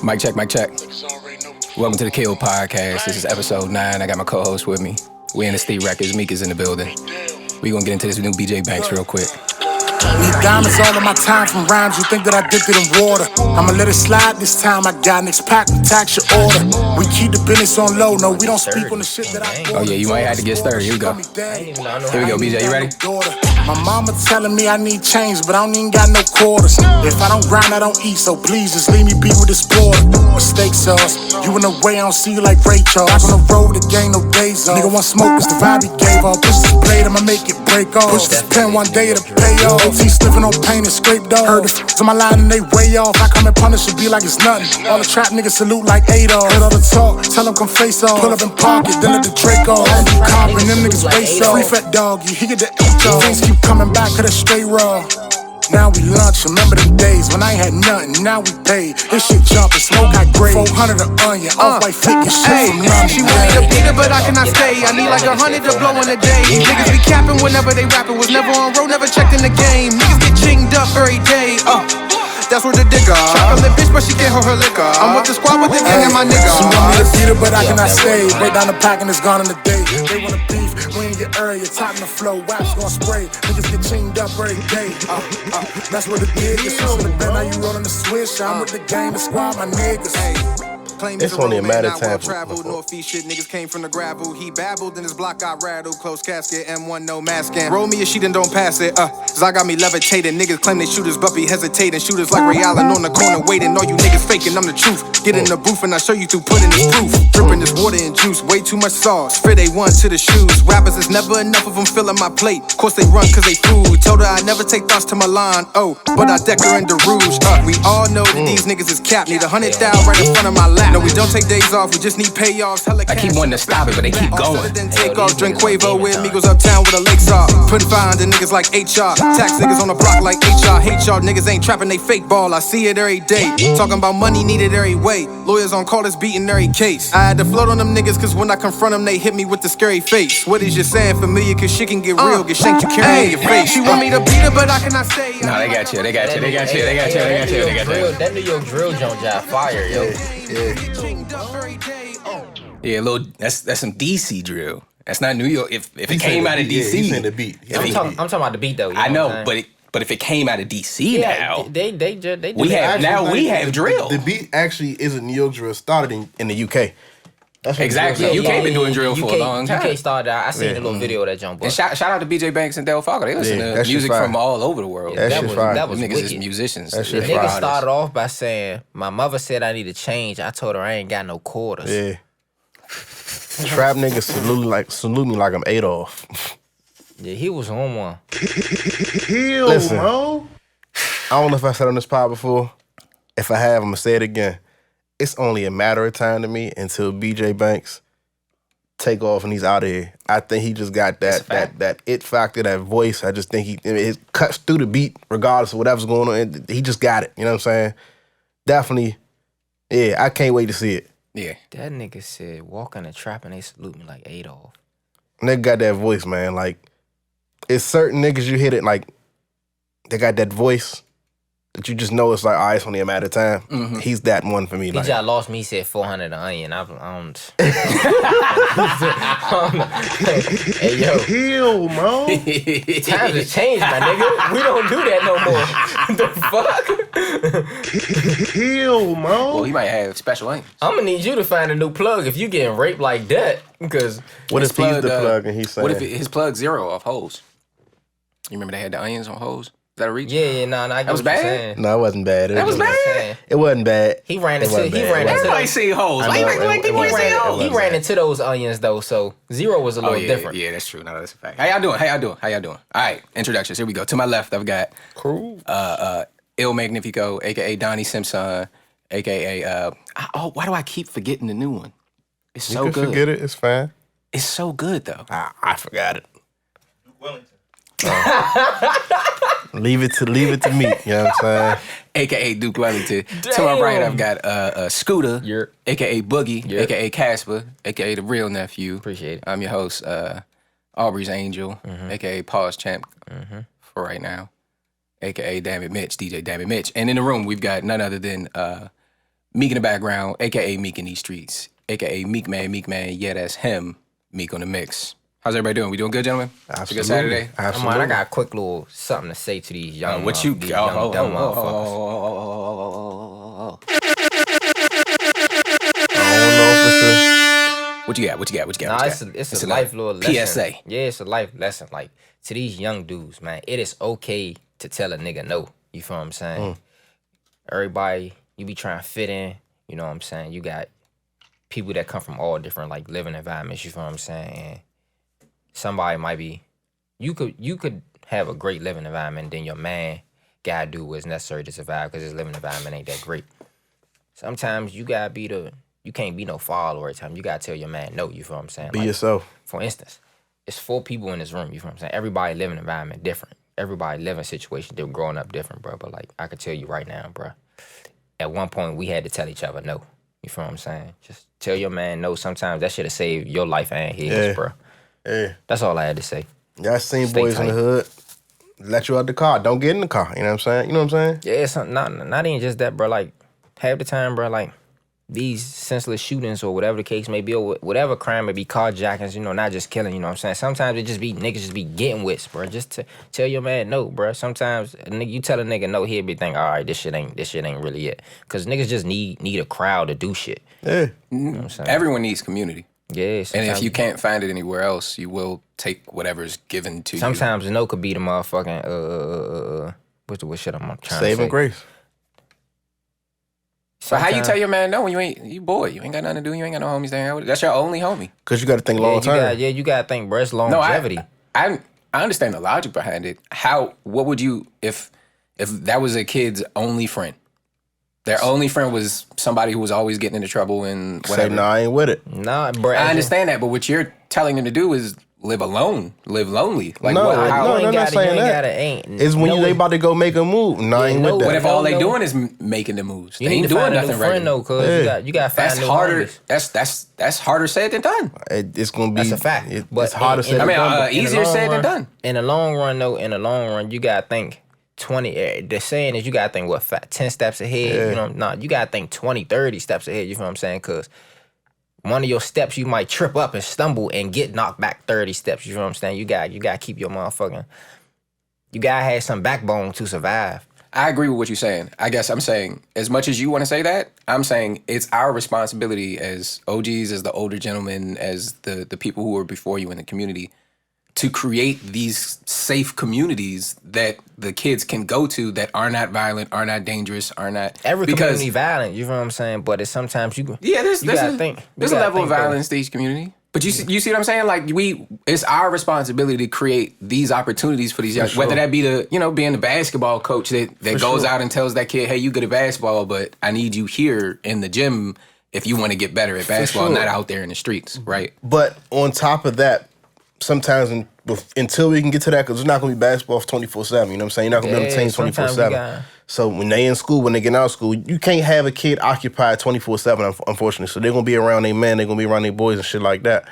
Mic check, mic check. Welcome to the Kill Podcast. This is episode 9. I got my co-host with me. We in the Steve Records. Meek is in the building. We gonna get into this new BJ Banks real quick. Need diamonds all of my time from rhymes. You think that I dipped it in water? I'ma let it slide this time. I got next pack with tax your order. We keep the business on low. No, we don't speak on the shit that I bought. Oh yeah, you might have to get started. Here we go. Here we go, BJ. You ready? My mama telling me I need change, but I don't even got no quarters. If I don't grind, I don't eat. So please just leave me be with this border. Mistake sauce. You in the way, I don't see you like Ray Charles. Back on the road, the game no days off. Nigga want smoke, it's the vibe he gave off. Push this blade, I'ma make it break off. Push this pen one day, it'll pay off. OT slipping on paint and scrape dog. Heard the to my line and they way off. I come and punish it, be like it's nothing. All the trap niggas salute like Adolf. Heard all the talk, tell them come face off. Pull up in pocket, then let the Drake off. I do comping, them niggas face off. Free fat doggy, he get the H-off. Things keep coming back, cut it straight raw. Now we lunch, remember them days when I ain't had nothing, now we paid. This shit jumping, smoke got great. 400 an onion, off-white flicking shit from London. She want me to beat her, but I cannot stay. I need like 100 to blow in a day. These niggas be capping whenever they rapping. Was never on road, never checked in the game. Niggas get chinged up every day. That's where the digger. Chocolate bitch, but she can't hold her liquor. I'm with the squad with the gang and my nigga. She want me to beat her, but I cannot stay. Break down the pack and it's gone in the day. They wanna beef, we ain't get early. Topping the flow, wax gon' spray. Niggas get chinged up every day. That's what the dig is. So the bed, now you rollin' the switch. I'm with the gang, the squad, my niggas. It's only a matter of time. Northeast shit, niggas came from the gravel. He babbled, and his block got rattled. Close casket, M1, no masking. Roll me a sheet and don't pass it. Cause I got me levitating. Niggas claim they shooters, but be hesitating. Shooters like Ray Allen on the corner waiting. All you niggas faking, I'm the truth. Get in the booth and I show you through putting this proof. Dripping this water and juice, way too much sauce. Fit A1 to the shoes. Rappers, it's never enough of them filling my plate. Course they run cause they food. Told her I never take thoughts to Milan. But I deck her in the rouge. We all know that these niggas is capped. Need 100,000 right in front of my lap. No, we don't take days off, we just need payoffs. I keep wanting to stop it, but they keep going. Then take off, drink Quavo with Migos uptown with a lakes off. Putting fire under niggas like HR. Tax niggas on the block like HR. Hate y'all niggas ain't trapping, they fake ball. I see it every day. Talking about money needed every way. Lawyers on call us beating every case. I had to float on them niggas cause when I confront them, they hit me with the scary face. What is you saying? Familiar cause shit can get real. Get shanked, you carry in your face. She want me to beat her, but I cannot stay. No, they got you. That New York drill joint job fire, yo. Yeah, that's some DC drill. That's not New York. If it came out of DC, he's in the beat. I'm talking about the beat though. I know, but if it came out of DC now, we have drill. The beat actually is a New York drill. Started in the UK. That's exactly. UK been doing drill for a long time. UK started out. I seen a little video of that jump. And shout out to BJ Banks and Del Fargo. They listen to music from all over the world. That was niggas is musicians. The nigga started off by saying, "My mother said I need to change. I told her I ain't got no quarters." Yeah. Trap niggas salute me like I'm Adolf. Yeah, he was on one. Listen, bro. I don't know if I said on this pod before. If I have, I'm gonna say it again. It's only a matter of time to me until BJ Banks take off and he's out of here. I think he just got that it factor, that voice. I just think it cuts through the beat regardless of whatever's going on. He just got it. You know what I'm saying? Definitely. Yeah, I can't wait to see it. Yeah. That nigga said, walk in the trap and they salute me like Adolf. Nigga got that voice, man. Like, it's certain niggas you hit it, like, they got that voice that you just know it's like, all right, it's only a matter of time. Mm-hmm. He's that one for me. He just lost me, he said 400 an onion. I don't... Hey, yo. Heal, bro. Times have changed, my nigga. We don't do that no more. The fuck? Heal, bro. Well, he might have special onions. I'm gonna need you to find a new plug if you getting raped like that. Because what if he's the plug and he's saying... What if his plug zero off hoes? You remember they had the onions on hoes? Is that a reach? Yeah, no, that was bad. No, it wasn't bad. That was bad. It wasn't bad. He ran into. Everybody see hoes. He ran into those onions though, so zero was a little different. Yeah, that's true. No, that's a fact. How y'all doing? All right, introductions. Here we go. To my left, I've got Il Magnifico, aka Donnie Simpson, aka why do I keep forgetting the new one? It's so good. Forget it. It's fine. It's so good though. I forgot it. Leave it to me. You know what I'm saying? AKA Duke Wellington. Damn. To my right, I've got Scooter, AKA Boogie, AKA Casper, AKA the real nephew. Appreciate it. I'm your host, Aubrey's Angel, AKA Pause Champ for right now, AKA Damn It Mitch, DJ Damn It Mitch. And in the room, we've got none other than Meek in the background, aka Meek in these streets, aka Meek Man, yeah, that's him, Meek on the mix. How's everybody doing? We doing good, gentlemen? Absolutely. It's a good Saturday? Come on, I got a quick little something to say to these young What you these young dumb motherfuckers. I don't know if it's What you got? What you got? Nah, it's a life little lesson. PSA. Yeah, it's a life lesson. Like, to these young dudes, man, it is okay to tell a nigga no. You feel what I'm saying? Everybody, you be trying to fit in. You know what I'm saying? You got people that come from all different, like, living environments. You feel what I'm saying? And somebody might be, you could have a great living environment, then your man gotta do what's necessary to survive because his living environment ain't that great. Sometimes you gotta be you can't be no follower every time. You gotta tell your man no, you feel what I'm saying? Be yourself. For instance, it's 4 people in this room, you feel what I'm saying? Everybody living environment different. Everybody living situation, they're growing up different, bro. But like, I could tell you right now, bro, at one point we had to tell each other no. You feel what I'm saying? Just tell your man no. Sometimes that should have saved your life and his, bro. Yeah. That's all I had to say. Y'all seen Stay boys tight. in the hood let you out the car. Don't get in the car. You know what I'm saying? You know what I'm saying? Yeah, it's not even just that, bro. Like, half the time, bro, like, these senseless shootings or whatever the case may be, or whatever crime may be, carjackings, you know, not just killing, you know what I'm saying? Sometimes it just be, niggas just be getting with, bro. Just tell your man no, bro. Sometimes you tell a nigga no, he'll be thinking, all right, this shit ain't really it. Because niggas just need a crowd to do shit. Yeah. You know what I'm saying? Everyone needs community. Yeah, And if you can't find it anywhere else, you will take whatever's given to you. sometimes no could be the motherfucking, what shit I'm trying to say? Saving grace. But how you Sometimes- tell your man no when you bored? You ain't got nothing to do. You ain't got no homies to hang out with. That's your only homie. Because you got to think long term. You gotta think, bro. It's No, longevity. I understand the logic behind it. What would you if that was a kid's only friend? Their only friend was somebody who was always getting into trouble and Say, whatever. nah, I ain't with it. Nah, bro. I understand that, but what you're telling them to do is live alone, live lonely. Like No, what, no, how, no, you ain't not gotta, saying you ain't that. gotta, ain't. It's when no, they about to go make a move. Nah, I ain't no, with that. what if all they no. doing is making the moves? You They need ain't to doing find a new nothing friend regular. though, cause Yeah. you gotta find That's new harder. homies. That's harder said than done. It's going to be. That's a fact. It's harder said I than mean, done. but- in the easier long said than run- done. In the long run, though, you gotta think 20. The saying is you gotta think 10 steps ahead. Yeah. You know, you gotta think 20, 30 steps ahead. You feel what I'm saying? Cause one of your steps you might trip up and stumble and get knocked back 30 steps. You feel what I'm saying? You gotta keep your motherfucking. You gotta have some backbone to survive. I agree with what you're saying. I guess I'm saying, as much as you want to say that, I'm saying it's our responsibility as OGs, as the older gentlemen, as the people who were before you in the community, to create these safe communities that the kids can go to that are not violent, are not dangerous, are not Every community violent, you know what I'm saying? But it's sometimes you there's gotta a, think. there's a level of violence to each community. But you see what I'm saying? Like it's our responsibility to create these opportunities for these young, sure. whether that be being the basketball coach that goes sure. out and tells that kid, hey, you good at basketball, but I need you here in the gym if you want to get better at basketball, sure. not out there in the streets, right? But on top of that, sometimes until we can get to that, because it's not going to be basketball 24/7. You know what I'm saying? You're not going to be on the team sometimes 24/7. So when they in school, when they get out of school, you can't have a kid occupied 24/7, unfortunately. So they're going to be around their men, they're going to be around their boys and shit like that.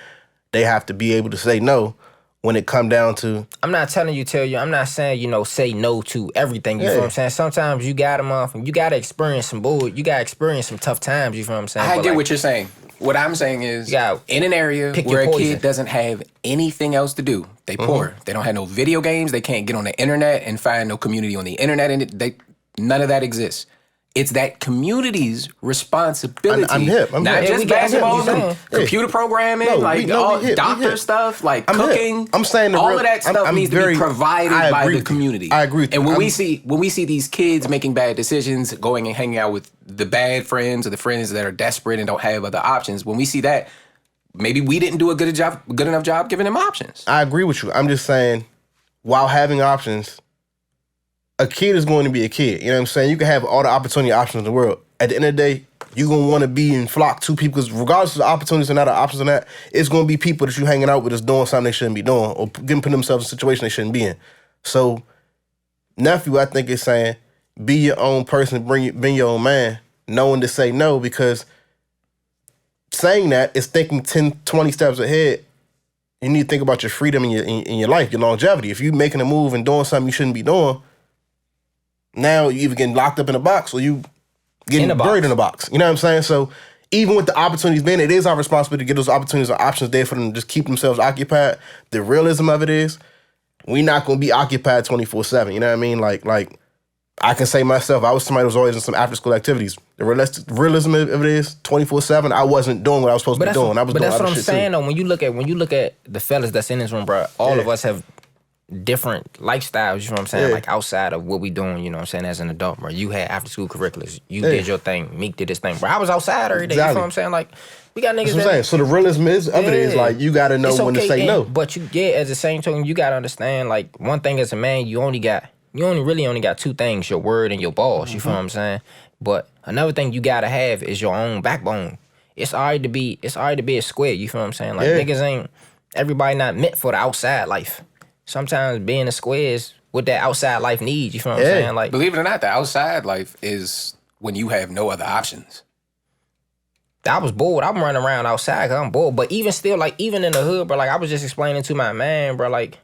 They have to be able to say no when it come down to... I'm not telling you, I'm not saying, say no to everything, you feel what I'm saying? Sometimes you you gotta experience some bull, you gotta experience some tough times, you feel what I'm saying? I But get like, what you're saying. What I'm saying is, gotta in an area pick where your a poison. kid doesn't have anything else to do, they poor. They don't have no video games. They can't get on the internet and find no community on the internet, and none of that exists. It's that community's responsibility. I'm hip. Not hip. just we got hip, basketball, you saying? computer programming, No, like we hip, doctor hip. stuff, like I'm hip. cooking. I'm saying all of that stuff needs to be provided I by agree the with you. community. I agree with you. And when I'm- we see these kids making bad decisions, going and hanging out with the bad friends or the friends that are desperate and don't have other options, when we see that, maybe we didn't do a good enough job giving them options. I agree with you. I'm just saying, while having options, a kid is going to be a kid. You know what I'm saying? You can have all the opportunity options in the world. At the end of the day, you're going to want to be in flock to people, because regardless of the opportunities and not the options and that, it's going to be people that you hanging out with that's doing something they shouldn't be doing or putting themselves in a situation they shouldn't be in. So, Nephew, I think, is saying, be your own person, be your own man, knowing to say no, because saying that is thinking 10, 20 steps ahead. You need to think about your freedom in your life, your longevity. If you're making a move and doing something you shouldn't be doing, now you either getting locked up in a box or you getting buried in the box. You know what I'm saying? So even with the opportunities being, it is our responsibility to get those opportunities or options there for them to just keep themselves occupied. The realism of it is, we're not going to be occupied 24/7. You know what I mean? Like I can say myself, I was somebody who was always in some after school activities. The realism of it is 24/7. I wasn't doing what I was supposed to be doing. I was doing that's other what I'm shit saying too. though. When you look at the fellas that's in this room, bro, all of us have different lifestyles. You know what I'm saying? Yeah. Like outside of what we doing. You know what I'm saying? As an adult, bro, you had after school curriculums. You did your thing. Meek did his thing, bro. I was outside every day. You know what I'm saying? Like we got niggas. That's what I'm saying. So the realism of it is like you got to know when to say no. But at the same token, you got to understand. Like one thing as a man, you only really got two things: your word and your balls. You feel what I'm saying? But another thing you gotta have is your own backbone. It's alright to be a square. You feel what I'm saying? Like niggas ain't everybody not meant for the outside life. Sometimes being a square is what that outside life needs. You feel what I'm saying? Like believe it or not, the outside life is when you have no other options. I was bored. I'm running around outside because I'm bored. But even still, like even in the hood, bro, like I was just explaining to my man, bro, like.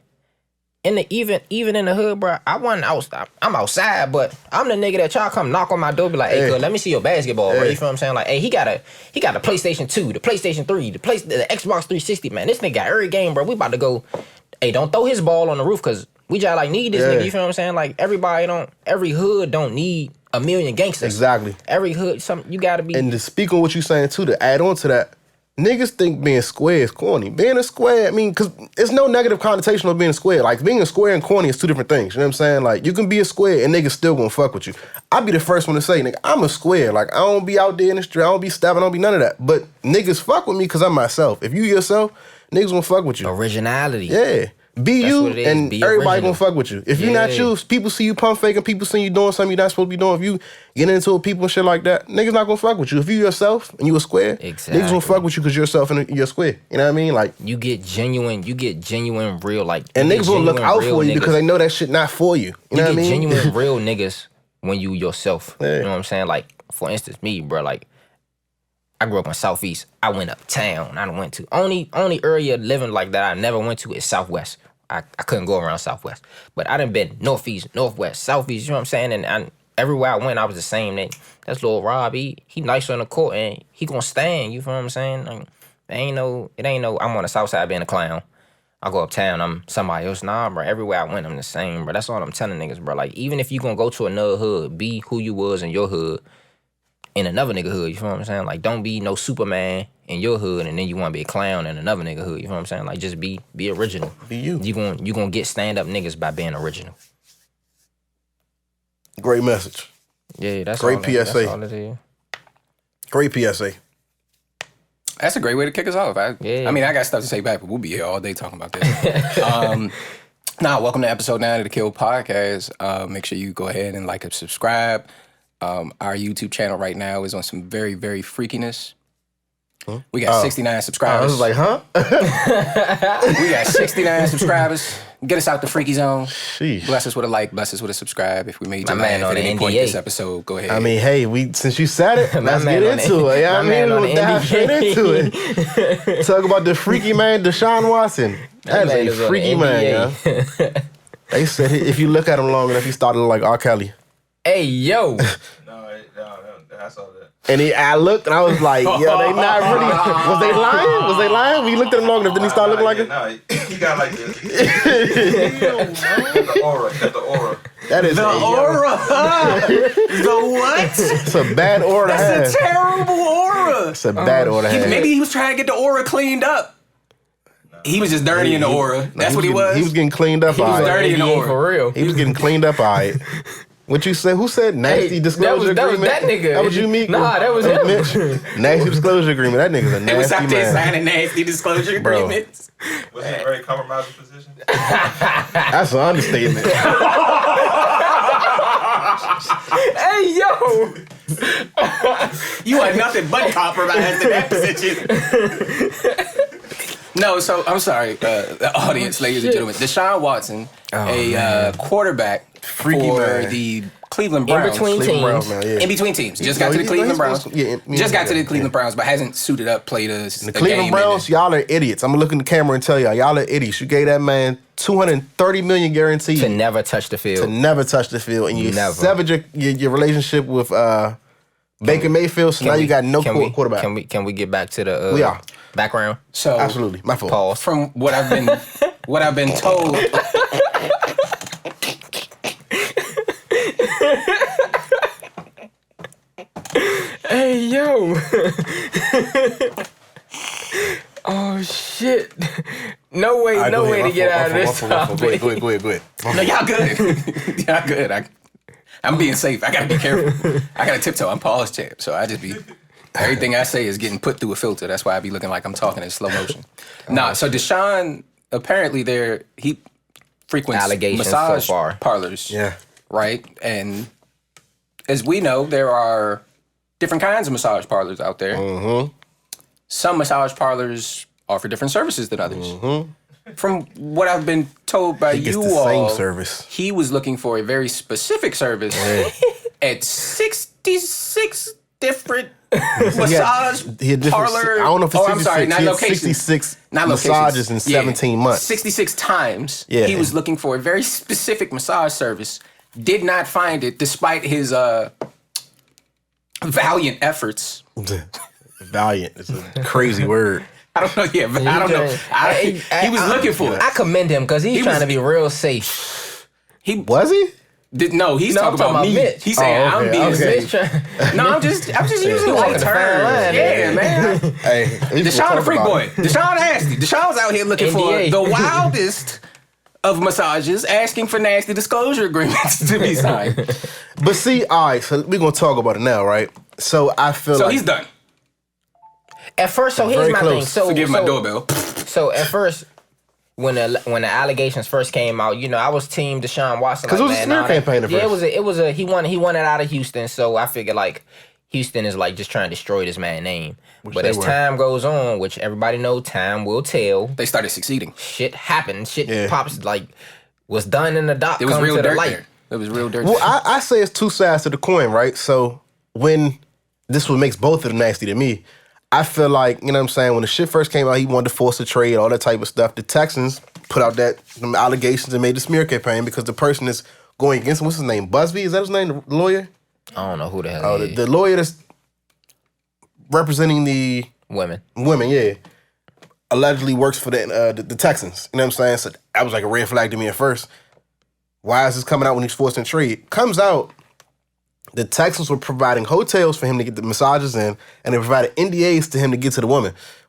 Even in the hood, bro, I wasn't outside. I'm outside, but I'm the nigga that y'all come knock on my door, be like, "Hey, cuz, let me see your basketball." Bro. You feel what I'm saying? Like, hey, he got a PlayStation 2, the PlayStation 3, the Xbox 360. Man, this nigga got every game, bro. We about to go. Hey, don't throw his ball on the roof, cause we just like need this nigga. You feel what I'm saying? Like every hood don't need a million gangsters. Exactly. Every hood, you gotta be. And to speak on what you're saying too, to add on to that. Niggas think being square is corny. Being a square, I mean, because it's no negative connotation of being a square. Like, being a square and corny is two different things. You know what I'm saying? Like, you can be a square and niggas still gonna fuck with you. I'll be the first one to say, nigga, I'm a square. Like, I don't be out there in the street. I don't be stabbing. I don't be none of that. But niggas fuck with me because I'm myself. If you yourself, niggas gonna fuck with you. Originality. Yeah. Be That's you, what it is. and Be everybody original. gonna fuck with you. If you're not you, if people see you pump faking, people see you doing something you're not supposed to be doing. If you get into it, people and shit like that, niggas not gonna fuck with you. If you yourself and you a square, niggas gonna fuck with you because you're yourself and you're a square. You know what I mean? Like you get genuine real like. And niggas gonna look out for you because they know that shit not for you. You know what I mean? Genuine real niggas when you yourself. Yeah. You know what I'm saying? Like for instance, me, bro, like. I grew up in Southeast. I went uptown. I went to only area living like that I never went to is Southwest. I couldn't go around Southwest. But I done been Northeast, Northwest, Southeast, you know what I'm saying? And everywhere I went, I was the same. That's Lil Rob. He nice on the court and he gonna stand, you feel what I'm saying? Like, it ain't no, I'm on the south side being a clown. I go uptown, I'm somebody else. Nah, bro, everywhere I went, I'm the same, bro. That's all I'm telling niggas, bro. Like, even if you gonna go to another hood, be who you was in your hood, in another nigga hood, you feel what I'm saying? Like, don't be no Superman in your hood and then you want to be a clown in another nigga hood, you feel what I'm saying? Like, just be original. Be you. You gonna get stand-up niggas by being original. Great message. Yeah, that's great all PSA. That's all it is. Great PSA. That's a great way to kick us off. I mean, I got stuff to say back, but we'll be here all day talking about this. Welcome to episode 9 of the Kill Podcast. Make sure you go ahead and like and subscribe. Our YouTube channel right now is on some very, very freakiness. We got 69 subscribers. I was like, huh? We got 69 subscribers. Get us out the freaky zone. Sheesh. Bless us with a like. Bless us with a subscribe. If we made you My man laugh on at the any point NDA. this episode, go ahead. I mean, hey, since you said it, let's man get on into it. Yeah, I my mean, man on we'll the dive NDA. straight into it. Talk about the freaky man, Deshaun Watson. That man is is a on freaky the man, NDA. yeah. They said if you look at him long enough, he started to look like R. Kelly. Hey, yo. I saw that. And I looked and I was like, yo, they not really. Was they lying? Was they lying? When you looked at him long enough, didn't he start looking like him? No, he got like this. The aura. He got the aura. That is the aura. The what? It's a bad aura to have. That's a terrible aura. It's a bad aura to have. Maybe he was trying to get the aura cleaned up. He was just dirty in the aura. That's what he was. He was getting cleaned up. He was dirty in the aura. For real. He was getting cleaned up. All right. What you said? Who said nasty disclosure that was agreement? that nigga. That was you, Meek? Nah, that was him. Mitch? Nasty disclosure agreement. That nigga's a They was nasty out there man. signing nasty disclosure Bro. agreements. Was he in a very compromising position? That's an understatement. Hey, yo. You are nothing but compromised in that position. No, so I'm sorry, the audience, ladies and gentlemen. Deshaun Watson, quarterback Freaky for man. the Cleveland Browns. between Cleveland teams. Browns, man, yeah. In between teams. Just got to the Cleveland Browns. Just got to the Cleveland Browns, but hasn't suited up, played us. The Cleveland Browns, y'all are idiots. I'm gonna look in the camera and tell y'all are idiots. You gave that man $230 million guaranteed To never touch the field. to never touch the field, and you Never. severed your relationship with Baker Mayfield, so now you got no quarterback. Can we get back to the We are. background? So Absolutely. My fault. Pause. from what I've been told. Hey yo. Oh shit. No way to get out of this topic. Go ahead. No, y'all good. Y'all good. I'm being safe. I gotta be careful. I gotta tiptoe. I'm Paul's champ, so I just be. Everything I say is getting put through a filter. That's why I be looking like I'm talking in slow motion. Nah, so Deshaun, apparently he frequents Allegations massage so far. parlors. Yeah. Right? And as we know, there are different kinds of massage parlors out there. Mm-hmm. Some massage parlors offer different services than others. Mm-hmm. From what I've been told by He gets you the all, same service. he was looking for a very specific service at 66 different massage He had different, parlor. I don't know if it's 66. I'm sorry, not he had locations. 66 Not massages in locations. Yeah. 17 months. 66 times. Yeah. He was looking for a very specific massage service. Did not find it despite his valiant efforts. Valiant is a crazy word. I don't know. Yeah, but I don't know. He was looking for it. I commend him because he's trying to be real safe. Was he? No, he's No, I'm talking about me. Mitch. He's saying Oh, okay, I'm being okay. safe. No, I'm just using walking like the fine terms. line, Yeah, man. Hey, Deshaun a freak boy. Deshaun nasty. Deshaun's out here looking for NDA. the wildest of massages, asking for nasty disclosure agreements to be signed. But see, all right, so we're going to talk about it now, right? So I feel So like... he's done. At first, so here's Very my close. thing. Forgive my doorbell. So at first, when the allegations first came out, I was team Deshaun Watson. 'Cause it was a smear campaign at Yeah, first. it was a he won it out of Houston. So I figured like Houston is like just trying to destroy this man's name. But they as were. time goes on, which everybody knows, time will tell. They started succeeding. Shit happens. Shit Yeah. pops like was done in the dock. It was come real to the dirt light. there. It was real dirt. Well, there. I say it's two sides to the coin, right? So when this what makes both of them nasty to me, I feel like, you know what I'm saying, when the shit first came out, he wanted to force a trade, all that type of stuff. The Texans put out them allegations and made the smear campaign because the person is going against him. What's his name? Busby? Is that his name? The lawyer? I don't know who the hell. Oh, it is. the lawyer that's representing the Women. women, yeah, allegedly works for the Texans. You know what I'm saying? So that was like a red flag to me at first. Why is this coming out when he's forced in trade? Comes out, the Texans were providing hotels for him to get the massages in, and they provided NDAs to him to get to the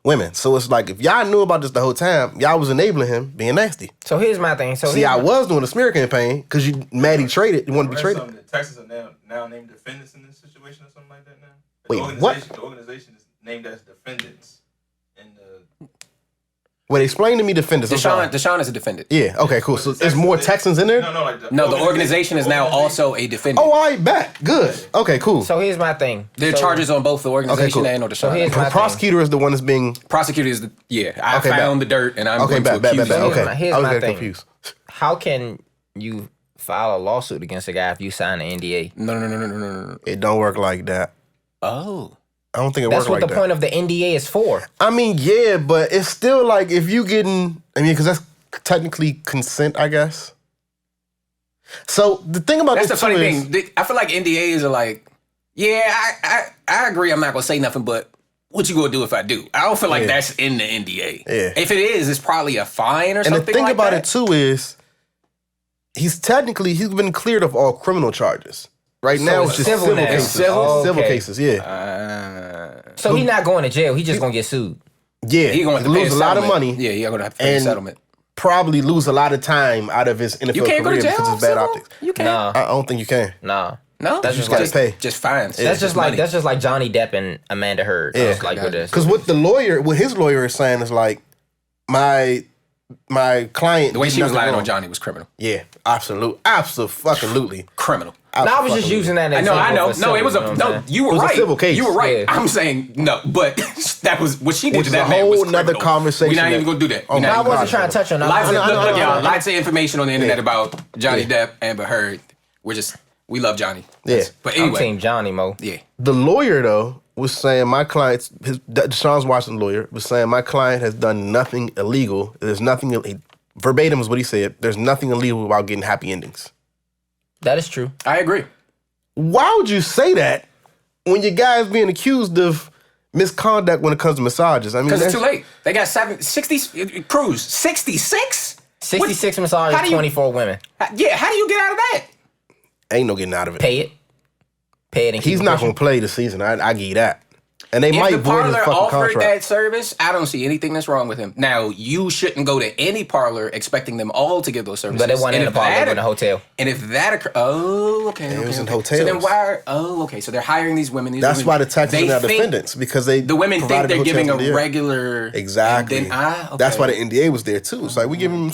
women. So it's like, if y'all knew about this the whole time, y'all was enabling him being nasty. So here's my thing. See, I was doing a smear campaign because you mad he traded. You wanted to be traded. The Texans are now named defendants in this situation or something like that now. Wait, what? The organization is named as defendants in the. Wait, explain to me defendants. I'm sorry. Deshaun is a defendant. Yeah, okay, cool. So there's more Texans in there? No, the organization is now also a defendant. Oh, all right, back. Good. Okay, cool. So here's my thing. There are charges on both the organization cool. and on Deshaun. So here's my Prosecutor is the one that's being... Prosecutor is I Okay, found bet. the dirt and I'm Okay, going to bet. accuse you. Okay, Here's I was my getting thing. confused. How can you file a lawsuit against a guy if you sign an NDA? No. It don't work like that. Oh. I don't think it That's works like what that. the point of the NDA is for. I mean, yeah, but it's still like if you getting... I mean, because that's technically consent, I guess. So the thing about That's the this funny too is... thing. I feel like NDAs are like, I agree I'm not going to say nothing, but what you going to do if I do? I don't feel like that's in the NDA. Yeah. If it is, it's probably a fine or And something the thing like about that. it too is he's been cleared of all criminal charges. Right now it's just civil civil now. cases. Civil? Civil Okay. cases, yeah. So he's not going to jail. He's just going to get sued. Yeah, He going to lose a lot of money. Yeah, he's going to have to pay a And settlement. probably lose a lot of time out of his NFL You can't go career to jail because of bad civil? optics. You can't. Nah. I don't think you can. Nah. No, That's just just gotta like pay. Just fines. that's just like money. Johnny Depp and Amanda Heard. Yeah. That's like with this. Because what his lawyer is saying is like, my client. The way did she was nothing lying on wrong. Johnny was criminal. Yeah, absolutely. Criminal. No, I was just using that. I know. example for No, it was civil, a you know what I'm no. saying? You were It was a right. civil case. You were right. Yeah. I'm saying no, but that was what she did Which to is that a man was whole nother criminal. conversation We're not that- even gonna do that. Oh, We're not I even wasn't gonna- trying to touch on that. Lots of, I know, look, I y'all, know. lots of information on the internet Yeah. about Johnny Yeah. Depp, Amber Heard. We love Johnny. Yeah. But I'm anyway, team Johnny Mo. yeah. The lawyer though was saying my client's Deshaun Watson's lawyer was saying my client has done nothing illegal. There's nothing verbatim is what he said. There's nothing illegal about getting happy endings. That is true. I agree. Why would you say that when your guy's being accused of misconduct when it comes to massages. I mean, Because it's too late. They got 60 crews. 66? 66 massages, 24 women. Yeah, how do you get out of that? ain't no getting out of it. Pay it and keep He's it not pushing. going to play this season. I give you that. And they might If the void his parlor fucking offered contract. that service, I don't see anything that's wrong with him. Now, you shouldn't go to any parlor expecting them all to give those services. But they want And in the if parlor, that- they in a hotel. And if that occurs, okay. was in So hotels. then why? So they're hiring these women. That's women, why the Texans they are now think- defendants, because they The women think provided they're hotels giving a in the air. regular. Exactly. And then That's why the NDA was there too. It's like we give them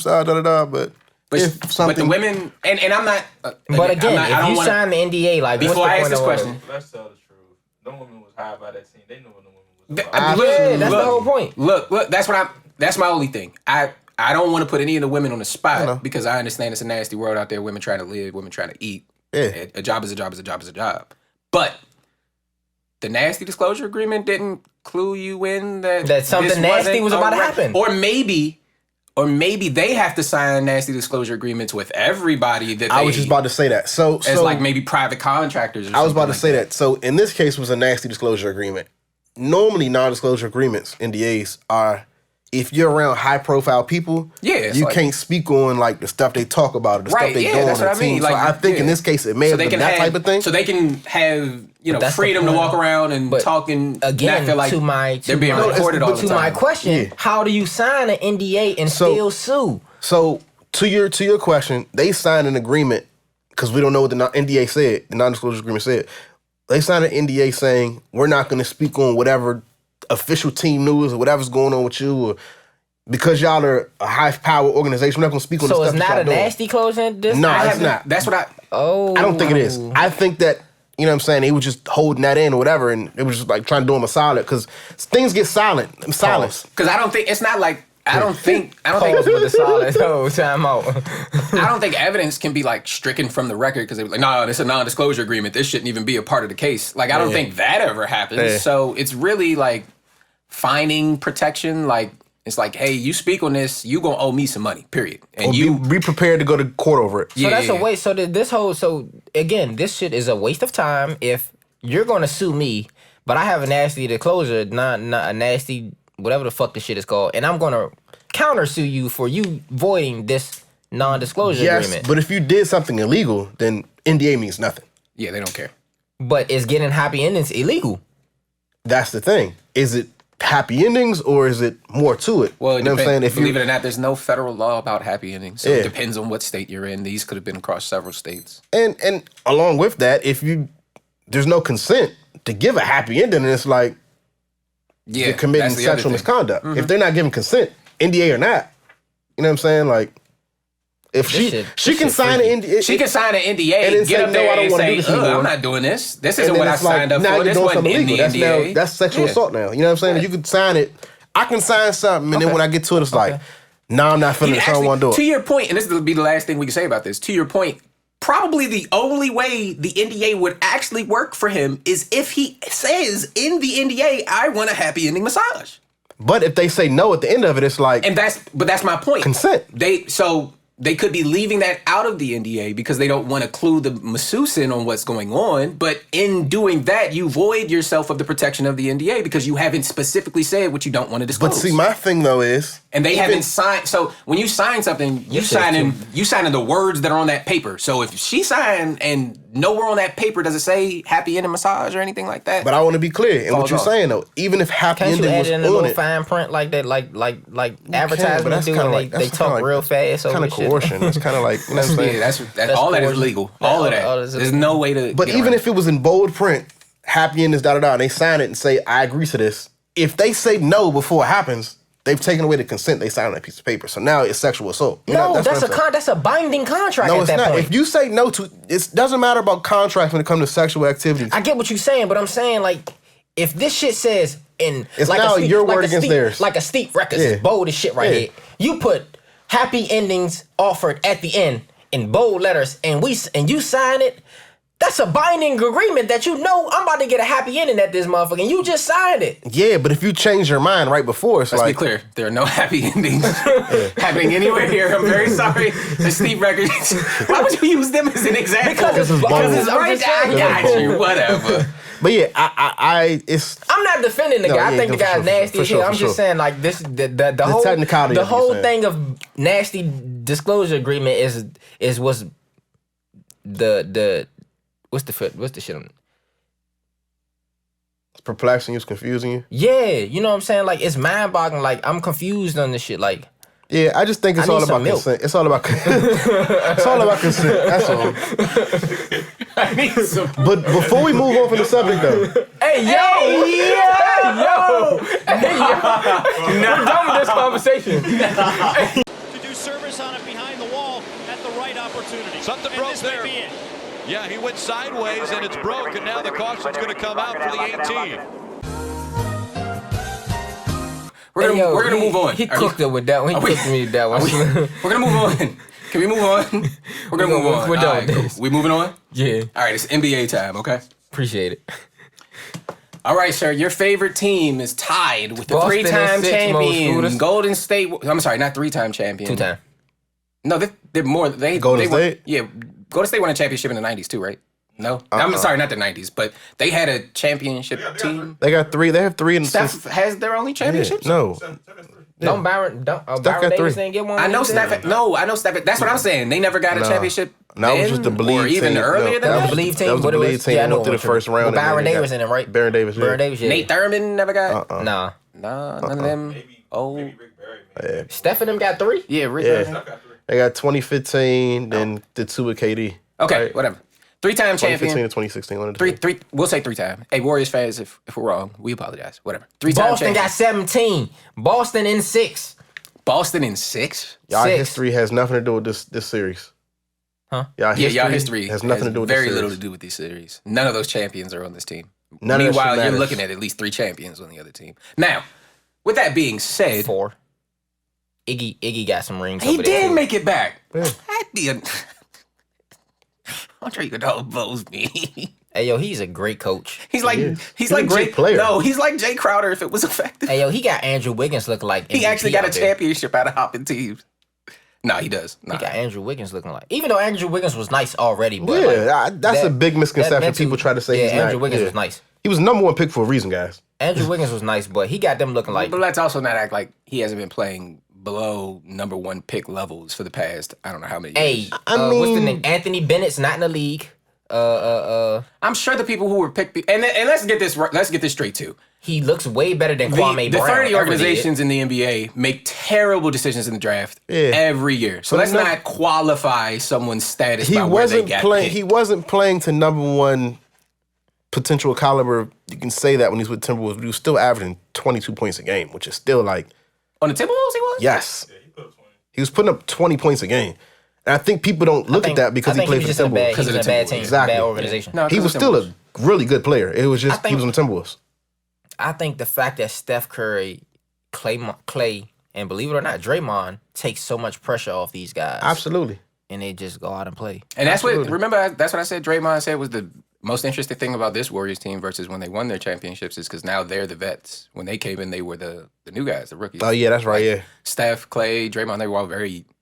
but if something. But the women, and I'm not. But again, I if don't you wanna- sign the NDA, like Before what's the I ask point this of question, Let's tell the truth. No woman was hired by that team. They knew when the woman was. Yeah, that's the whole point. Look, that's my only thing. I don't want to put any of the women on the I know. spot because I understand it's a nasty world out there. Women trying to live, women trying to eat. Yeah. A job is a job is a job is a job. But the nasty disclosure agreement didn't clue you in that something this nasty wasn't was about to a happen. Or maybe they have to sign nasty disclosure agreements with everybody that I was just about to say that. So as like maybe private contractors. Or I was about to something say like that. So in this case was a nasty disclosure agreement. Normally non-disclosure agreements, NDAs, are if you're around high-profile people, it's you like- can't speak on like the stuff they talk about, or the Right, stuff they yeah, do on that's the what I mean. team. Like, so I think in yeah. this case it may have been that type of thing. So they can have that's the freedom to point. walk around and But talk and Again, not feel like they're being recorded all the time. To my question, Yeah. how do you sign an NDA and still sue? So to your question, they signed an agreement because we don't know what the NDA said. The non-disclosure agreement said they signed an NDA saying we're not going to speak on whatever official team news or whatever's going on with you, or because y'all are a high-power organization, we're not going to speak on. So the it's stuff that not a y'all doing. nasty closing. This No, I it's haven't- not. That's what I I don't think it is. I think that, you know what I'm saying, he was just holding that in or whatever, and it was just like trying to do him a solid because things get silent. Silence. because I don't think it's not like I don't think Pause with the solid whole time out. I don't think evidence can be like stricken from the record because they were like, no, this is a non-disclosure agreement. This shouldn't even be a part of the case. Like I don't think that ever happens. Yeah. So it's really like finding protection. Like it's like, hey, you speak on this, you gonna owe me some money. Period. And Or be prepared to go to court over it. So that's a waste. So again, this shit is a waste of time if you're gonna sue me, but I have a nasty disclosure, not a nasty whatever the fuck this shit is called, and I'm gonna counter sue you for you voiding this non-disclosure Yes, agreement. but if you did something illegal, then NDA means nothing. Yeah, they don't care. But is getting happy endings illegal? That's the thing. Is it happy endings or is it more to it? Well, you know what I'm saying? If believe you, it or not, there's no federal law about happy endings. So Yeah. it depends on what state you're in. These could have been across several states. and along with that, if there's no consent to give a happy ending, and it's like Yeah, you're committing that's the other sexual thing. misconduct. If they're not giving consent, NDA or not, you know what I'm saying? Like, if she shit- she this can shit sign an freaky. NDA, She can sign an NDA And and then get say, up "No, there I don't and wanna say, do this anymore." I'm not doing this. This and isn't then what I it's like, signed up now for. you're This doing wasn't something in the illegal. NDA. That's sexual Yeah. assault now. You know what I'm saying? You can sign it. I can sign something, and then when I get to it, it's like, nah, I'm not feeling You it. So I don't actually- want to do To it. your point, and this will be the last thing we can say about this. To your point, probably the only way the NDA would actually work for him is if he says in the NDA, I want a happy ending massage. But if they say no at the end of it, it's like, And that's my point. Consent. They could be leaving that out of the NDA because they don't want to clue the masseuse in on what's going on. But in doing that, you void yourself of the protection of the NDA because you haven't specifically said what you don't want to disclose. but see, my thing though is, And they even- haven't signed. So when you sign something, you Yes, they signing the words that are on that paper. So if she signed and nowhere on that paper does it say happy ending massage or anything like that. But I want to be clear in what Falls you're off. saying though. Even if happy Can't you ending add was it in a on little it, fine print like that, like but advertisements that's do kinda when like- they that's talk kinda like- real fast over kind of this shit? coercion. It's kind of like, you know what I'm saying? yeah, that's all that is coercion. legal. All of that. All is There's illegal. no way to. But get even around if it was in bold print, happy endings, da da da, and they sign it and say, I agree to this, if they say no before it happens, they've taken away the consent they signed on that piece of paper. So now it's sexual assault. You know, No, what I'm saying. that's a binding contract No, at it's that not. point. If you say no to, it doesn't matter about contracts when it comes to sexual activities. I get what you're saying, but I'm saying like if this shit says in It's like now a steep, your like word a against steep, theirs. like a steep records, Yeah. bold as shit right Yeah. here. You put happy endings offered at the end in bold letters, and you sign it. That's a binding agreement that you know I'm about to get a happy ending at this motherfucker, and you just signed it. Yeah, but if you change your mind right before, it's Let's like... be clear. There are no happy endings happening anywhere here. I'm very sorry. The Steve Records. Why would you use them as an example? Because it's right. I got you. Whatever. But yeah, I'm not defending the guy. I think the guy's nasty as hell. I'm just saying, like, this the whole thing of nasty disclosure agreement was the what's the shit on? It's perplexing you, it's confusing you. Yeah, you know what I'm saying? Like, it's mind-boggling. Like, I'm confused on this shit. Like, yeah, I just think it's all about consent. It's all about it's all about consent. That's all. I need some. But before we move on from the subject, though. Hey, yo! We're done with this conversation. To do service on it behind the wall at the right opportunity. Something broke there. Yeah, he went sideways and it's broke, and now the caution's going to come out for the 18. We're gonna move on. He cooked it with that one. He cooked me with that one. We're gonna move on. Can we move on? We're gonna move on. We're done All right, with cool. this. We moving on? Yeah. All right, it's NBA time, okay? Appreciate it. All right, sir. Your favorite team is tied with the Boston three-time is six, champion most Golden State. I'm sorry, not three-time champion. 2-time. No, they're more. Golden State? Yeah, Golden State won a championship in the 90s too, right? No? I'm sorry, not the 90s, but they had a championship team. They got three. They have three in the Steph has their only championships? No. Don't Byron got Davis three. didn't get one? I know Steph. No, I know Steph. That's what I'm saying. They never got a championship. No, it was just the Believe or even team. earlier than That was that. the Believe team. That was the What it Believe was? team. Yeah, I know Went to the what first you're- round. Well, and Byron then they Davis got- in it, right? Baron Davis. Baron Davis, yeah. Nate Thurman never got. Nah. Nah, none of them. Oh, Steph and them got 3? yeah, Rick. Yeah. They got 2015, then the two with KD. Okay, Right. whatever. Three-time 2015 champion. to 2016. One of the two. Three. We'll say three-time. Hey, Warriors fans, if we're wrong, we apologize. Whatever. Three-time Boston champion. got 17. Boston in 6. Boston in 6. Y'all 6. history has nothing to do with this series. Huh? Y'all history has nothing to do with this very series. little to do with these series. None of those champions are on this team. None of that Meanwhile, shit you're matters. looking at least 3 champions on the other team. Now, with that being said, 4. Iggy got some rings. he over there, did too. make it back. Yeah. Andre Iguodala blows me. Hey, yo, he's a great coach. He's like He's a great Jay, player. No, he's like Jay Crowder if it was effective. Hey, yo, he got Andrew Wiggins looking like He MVP actually got a out there. championship out of hopping teams. No, he does. Nah. He got Andrew Wiggins looking like. Even though Andrew Wiggins was nice already, but That's a big misconception. mental- People try to say yeah, he's Andrew not. Wiggins Yeah. was nice. He was number 1 pick for a reason, guys. Andrew Wiggins was nice, but he got them looking like. But let's also not act like he hasn't been playing below number 1 pick levels for the past, I don't know how many years. Hey, what's the name? Anthony Bennett's not in the league. I'm sure the people who were picked, and let's get this straight too. He looks way better than Kwame The Brown. 30 ever did. organizations in the NBA make terrible decisions in the draft every year. So let's not qualify someone's status by where they got picked. He wasn't playing to number 1 potential caliber. You can say that when he's with Timberwolves, but he was still averaging 22 points a game, which is still like... On the Timberwolves he was? Yes. He was putting up 20 points a game. And I think people don't look at that because he played for the Timberwolves. Because of the bad team, Exactly. bad organization. No, He was still a really good player. It was just he was on the Timberwolves. I think the fact that Steph Curry, Clay, and believe it or not, Draymond takes so much pressure off these guys. Absolutely. And they just go out and play. And that's what I said Draymond said was the most interesting thing about this Warriors team versus when they won their championships is because now they're the vets. When they came in, they were the new guys, the rookies. Oh, yeah, that's right, yeah. Steph, Clay, Draymond, they were all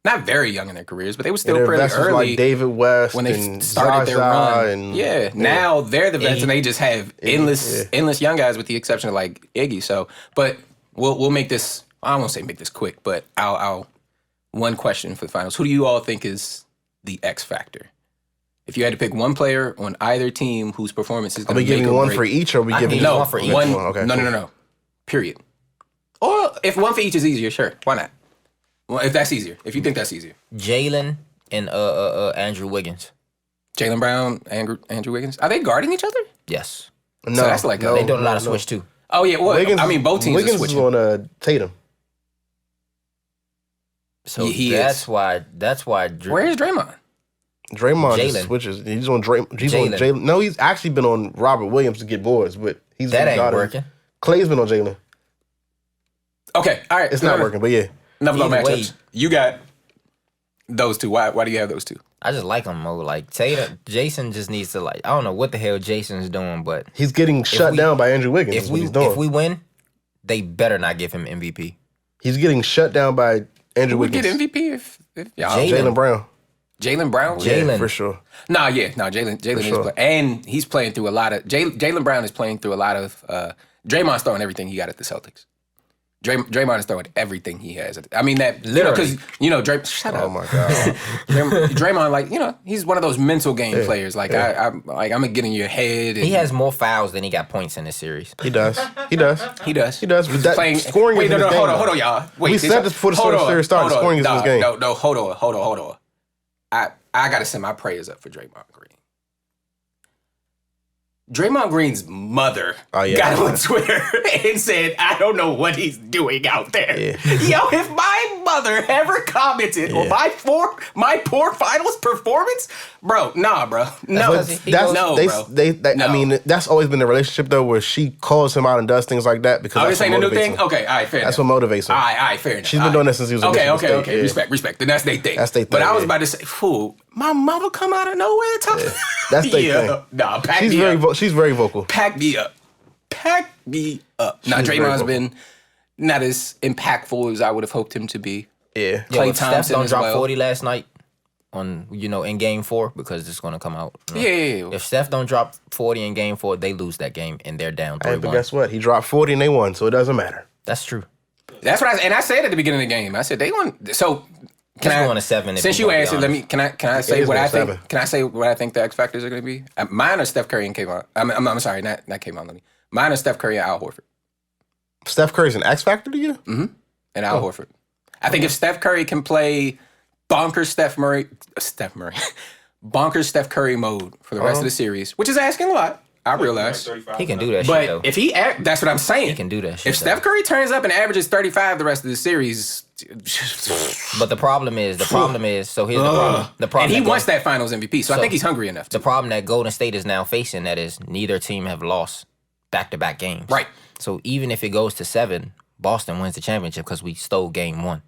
not very young in their careers, but they were still Their pretty vets was early. like David West when they and started their Zaza run. and now they're the vets and they just have endless young guys with the exception of like Iggy. So, but we'll make this, I won't say make this quick, but I'll one question for the finals. Who do you all think is the X factor? If you had to pick one player on either team whose performance is Are going we to make giving or one break- for each, or are we giving no, one for each? one. Okay, cool. No. Period. Or if one for each is easier, sure. Why not? Well, if that's easier. If you think that's easier. Jalen and Andrew Wiggins. Jaylen Brown, Andrew Wiggins. Are they guarding each other? Yes. No, So that's like no, They doing a lot of no. switch too. Oh, yeah. Well, Wiggins, I mean, both teams Wiggins are switching. is on Tatum. So He that's is. why Where's Draymond? Draymond just Jalen. switches. He's on Jalen. No, he's actually been on Robert Williams to get boards, but he's that been ain't guarding. working. Clay's been on Jalen. Okay. All right. It's not working, but yeah. Enough about Either way. matchups. You got those two. Why do you have those two? I just like him more. Like Jason just needs to I don't know what the hell Jason's doing, but he's getting shut down by Andrew Wiggins. Is what he's doing. If we win, they better not give him MVP. He's getting shut down by Andrew Wiggins. Who would get MVP if y'all? Jaylen Brown. Jaylen Brown? Yeah, for sure. Jaylen is playing. And he's playing through a lot of... Jaylen Brown is playing through a lot of... Draymond's throwing everything he got at the Celtics. Draymond is throwing everything he has. I mean, that... Literally. Because, shut up. Oh, my God. Draymond, he's one of those mental game players. I'm going to get in your head. He has more fouls than he got points in this series. He does. He does. But that scoring is in his game. Hold on, y'all. Wait, we said this before the series started. Scoring is in his game. No, hold on. I got to send my prayers up for Draymond Green. Draymond Green's mother got on Twitter and said, I don't know what he's doing out there. Yeah. Yo, if my mother ever commented on my poor finals performance, bro. No. I mean, that's always been the relationship, though, where she calls him out and does things like that because this ain't a new thing? Okay, all right, fair enough. That's what motivates him. All right, fair enough. She's been doing that since he was a Okay. Yeah. Respect. Then that's their thing. But I was about to say, fool, my mother come out of nowhere talking. That's their thing. Nah, pack me up. She's very vocal. Pack me up. Now, Draymond's been not as impactful as I would have hoped him to be. Yeah. Klay Thompson Steph don't drop 40 last night on, in game 4 because it's going to come out. Yeah. If Steph don't drop 40 in game 4, they lose that game and they're down 3-1. But guess what? He dropped 40 and they won, so it doesn't matter. That's true. That's what I said at the beginning of the game. I said they won. So can I go on a 7? Since you answered, can I say what I think? 7. Can I say what I think the X factors are going to be? Mine are Steph Curry and Kevon. I'm sorry, not Kevon. Mine are Steph Curry and Al Horford. Steph Curry's an X factor to you? Mm-hmm. And Al Horford. I think if Steph Curry can play bonkers Steph Curry mode for the rest of the series, which is asking a lot. I realize he can do that. But if that's what I'm saying. He can do that shit. If Steph Curry turns up and averages 35 the rest of the series. But the problem is, so here's the problem. The problem, and he wants that Finals MVP, so I think he's hungry enough. The problem that Golden State is now facing that is neither team have lost back-to-back games. Right. So even if it goes to 7, Boston wins the championship because we stole game 1.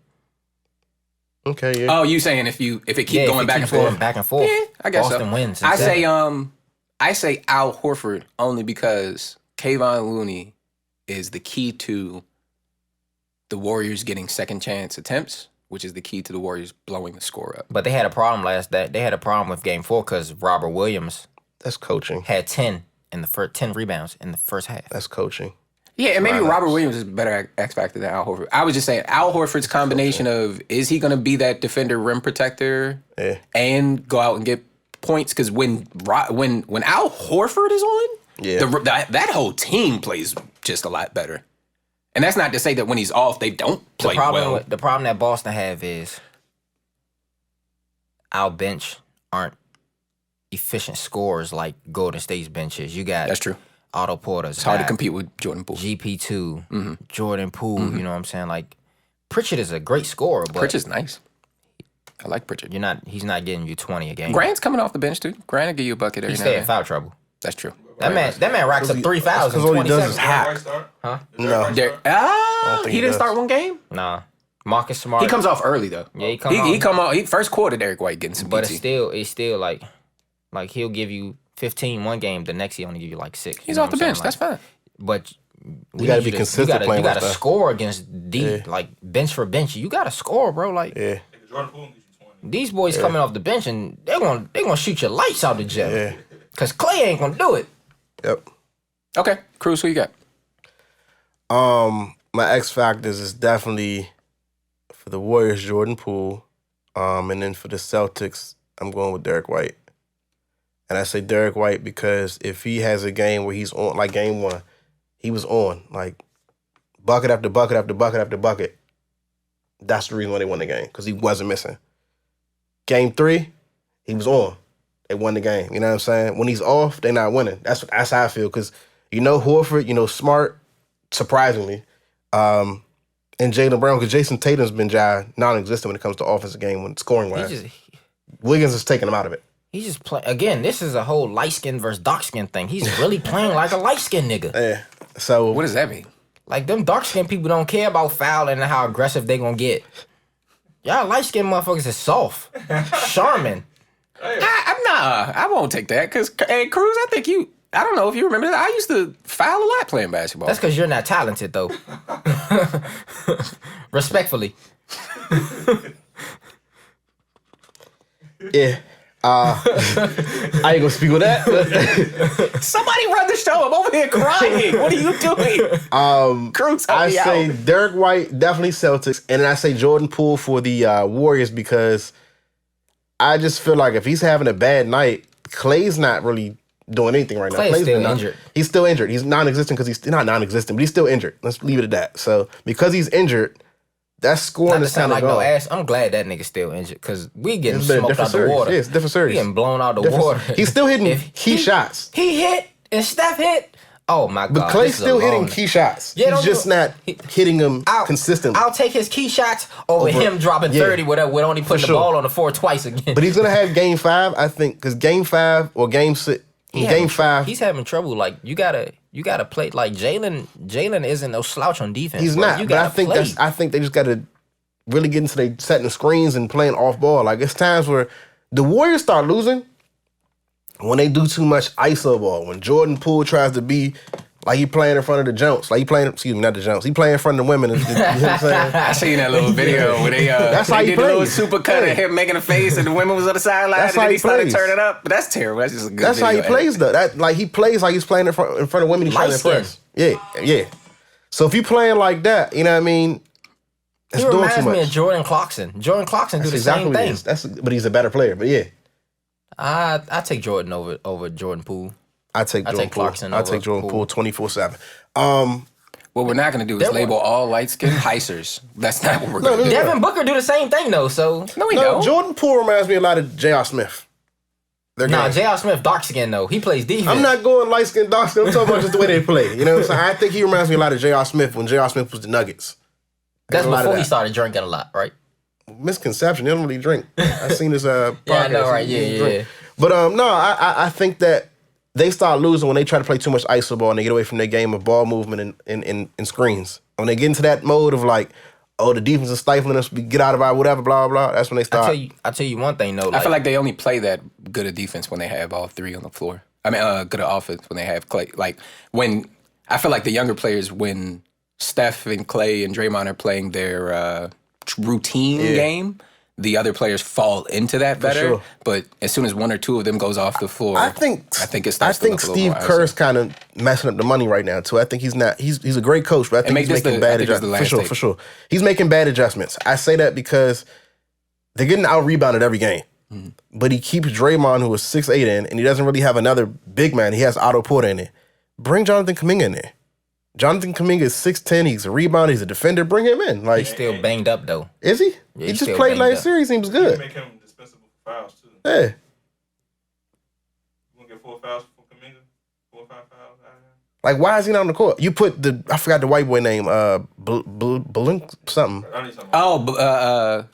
Okay, yeah. Oh, you saying if it keep going back and forth? Back and forth. Yeah, I guess Boston wins. I say Al Horford only because Kevon Looney is the key to the Warriors getting second chance attempts, which is the key to the Warriors blowing the score up. But they had a problem They had a problem with game 4 because Robert Williams. That's coaching. Had 10 rebounds in the first half. That's coaching. Yeah, and maybe Robert Williams is better X factor than Al Horford. I was just saying Al Horford's combination of is he going to be that defender rim protector and go out and get points? Because when Al Horford is on, that whole team plays just a lot better. And that's not to say that when he's off they don't play well. The problem that Boston have is our bench aren't efficient scorers like Golden State's benches. You got that's true. Otto Porter. It's hard to compete with Jordan Poole. GP2, Jordan Poole, you know what I'm saying? Like, Pritchard is a great scorer, but... Pritchard's nice. I like Pritchard. He's not getting you 20 a game. Grant's coming off the bench, too. Grant will give you a bucket every now and then. He stay in foul trouble. That's true. That man racks up 3 fouls in 20 seconds. Huh? No. He didn't start one game? Nah. Marcus Smart. He comes off early, though. Yeah, he come off. First quarter, Derek White getting some But PT. it's still like he'll give you 15 one game, the next he only give you like 6. He's off the bench. That's fine. But you gotta be consistent. You gotta score against like bench for bench. You gotta score, bro. Like these boys coming off the bench and they're gonna shoot your lights out the gym. Yeah. Cause Clay ain't gonna do it. Yep. Okay, Cruz, who you got? My X factors is definitely for the Warriors, Jordan Poole, and then for the Celtics, I'm going with Derek White. And I say Derek White because if he has a game where he's on, like game 1, he was on, like bucket after bucket after bucket after bucket. That's the reason why they won the game, because he wasn't missing. Game 3, he was on. They won the game. You know what I'm saying? When he's off, they're not winning. That's how I feel, because Horford, Smart, surprisingly, and Jaylen Brown, because Jason Tatum's been non-existent when it comes to offensive game when scoring-wise. Wiggins is taking him out of it. He's just playing. Again, this is a whole light-skin versus dark-skin thing. He's really playing like a light-skin nigga. Yeah. So what does that mean? Like, them dark-skinned people don't care about fouling and how aggressive they gonna get. Y'all light-skinned motherfuckers is soft. Charmin. I won't take that because hey, Cruz, I don't know if you remember that. I used to foul a lot playing basketball. That's because you're not talented, though. Respectfully. Yeah. I ain't gonna speak with that. But Somebody run the show. I'm over here crying. What are you doing? Cruz, help I me say out. Derek White, definitely Celtics, and then I say Jordan Poole for the Warriors because I just feel like if he's having a bad night, Clay's not really doing anything right now. Clay's still been injured. He's still injured. He's non-existent because he's not non-existent, but he's still injured. Let's leave it at that. So because he's injured, that scoring Not to is kind sound of like gone. no ass. I'm glad that nigga's still injured because we getting It's been a smoked different out the series. water. Yeah, it's a different series. We getting blown out the Different- water. He's still hitting If key shots. He hit and Steph hit. Oh my god! But Clay's this is still a hitting long- key shots. Yeah, He's just not hitting them consistently. I'll take his key shots over him dropping 30 with only putting the ball on the floor twice again. But he's gonna have game 5, I think, because game 5 or game 6. Game 5, he's having trouble. Like you gotta play. Like Jalen isn't no slouch on defense. he's bro. not. You But gotta play. I think they just gotta really get into they setting screens and playing off ball. Like it's times where the Warriors start losing when they do too much ISO ball. When Jordan Poole tries to be like he playing in front of the Jones. Like he playing, excuse me, not the Jones. He playing in front of the women. You know what I'm saying? I seen that little video where That's they how he did a little plays. super cut of him making a face and the women was on the sideline That's and how then he he started plays. turning up. But that's terrible. That's just a good That's how he video. plays though. That like he plays like he's playing in front of women. He's trying to Light skin. impress. Yeah. So if you playing like that, you know what I mean? It's He doing reminds too much. me of Jordan Clarkson. Jordan Clarkson do That's the exactly same what it thing. is. But he's a better player. But yeah, I take Jordan over Jordan Poole. I take Jordan Poole. Clarkson I over take Jordan Poole. Poole 24/7. What we're not going to do is label all light-skinned heisers. That's not what we're going to do. Devin Booker do the same thing though. So No, we No, don't. Jordan Poole reminds me a lot of J.R. Smith. nah, J.R. Smith dark skin though. He plays defense. I'm not going light skin, dark skin. I'm talking about just the way they play. You know what I'm saying? I think he reminds me a lot of J.R. Smith when J.R. Smith was the Nuggets. That's a lot of before he that. started drinking a lot, right? Misconception. They don't really drink. I seen this podcast. Yeah, I know, right? He didn't Yeah. drink. But no, I think that they start losing when they try to play too much iso ball and they get away from their game of ball movement and screens. When they get into that mode of like, oh, the defense is stifling us, we get out of our whatever, blah, blah, blah. That's when they start. I tell you one thing though. I feel like they only play that good of defense when they have all three on the floor. I mean, good of offense when they have Clay. Like when I feel like the younger players, when Steph and Clay and Draymond are playing their routine game, the other players fall into that better. sure. But as soon as one or two of them goes off the floor, I think it starts to look a little Steve more Kerr's ISO. kind of messing up the money right now too. I think he's not. He's a great coach, but I think make he's this making the- I bad think this is the adjustments. last For sure. He's making bad adjustments. I say that because they're getting out rebounded every game. Mm-hmm. But he keeps Draymond, who is 6'8", in, and he doesn't really have another big man. He has Otto Porter in there. Bring Jonathan Kuminga in there. Jonathan Kuminga is 6'10". He's a rebounder. He's a defender. Bring him in. Like, he's still banged up though. is he? Yeah, He he's just still played banged last up. series. He was You good. make him dispensable for fouls too. Yeah. You want to get 4 fouls for Kuminga? 4 or 5 fouls out of him? Like, why is he not on the court? You put I forgot the white boy name, Balink something. I need something. Oh,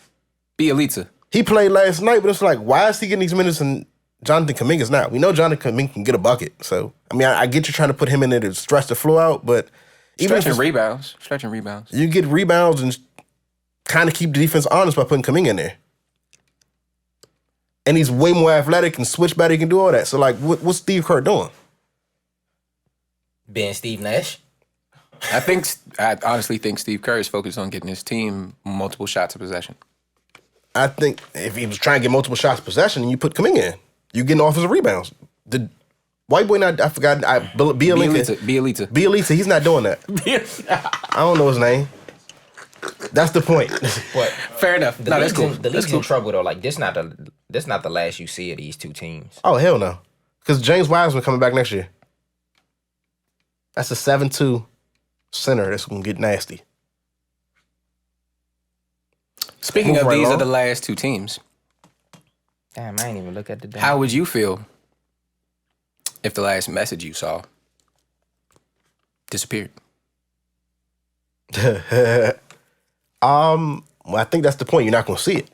Bielitsa. He played last night, but it's like, why is he getting these minutes and Jonathan Kuminga's not? We know Jonathan Kuminga can get a bucket. So, I mean, I get you trying to put him in there to stretch the floor out, but even if Stretching it's- rebounds. you get rebounds and kind of keep the defense honest by putting Kuminga in there. And he's way more athletic and switch better. He can do all that. So, like, what's Steve Kerr doing? Being Steve Nash. I honestly think Steve Kerr is focused on getting his team multiple shots of possession. I think if he was trying to get multiple shots of possession and you put Kuminga in, you're getting offensive rebounds. The white boy, I forgot, Bielitsa, he's not doing that. I don't know his name. That's the point. What? Fair enough. The No, that's league's cool. in, the That's league's cool. in trouble though. Like this not the last you see of these two teams. Oh, hell no. Because James Wiseman coming back next year. That's a 7'2" center that's going to get nasty. Speaking Move of, right these along. are the last two teams. Damn, I ain't even look at the damn. How would you feel if the last message you saw disappeared? Well, I think that's the point. You're not going to see it.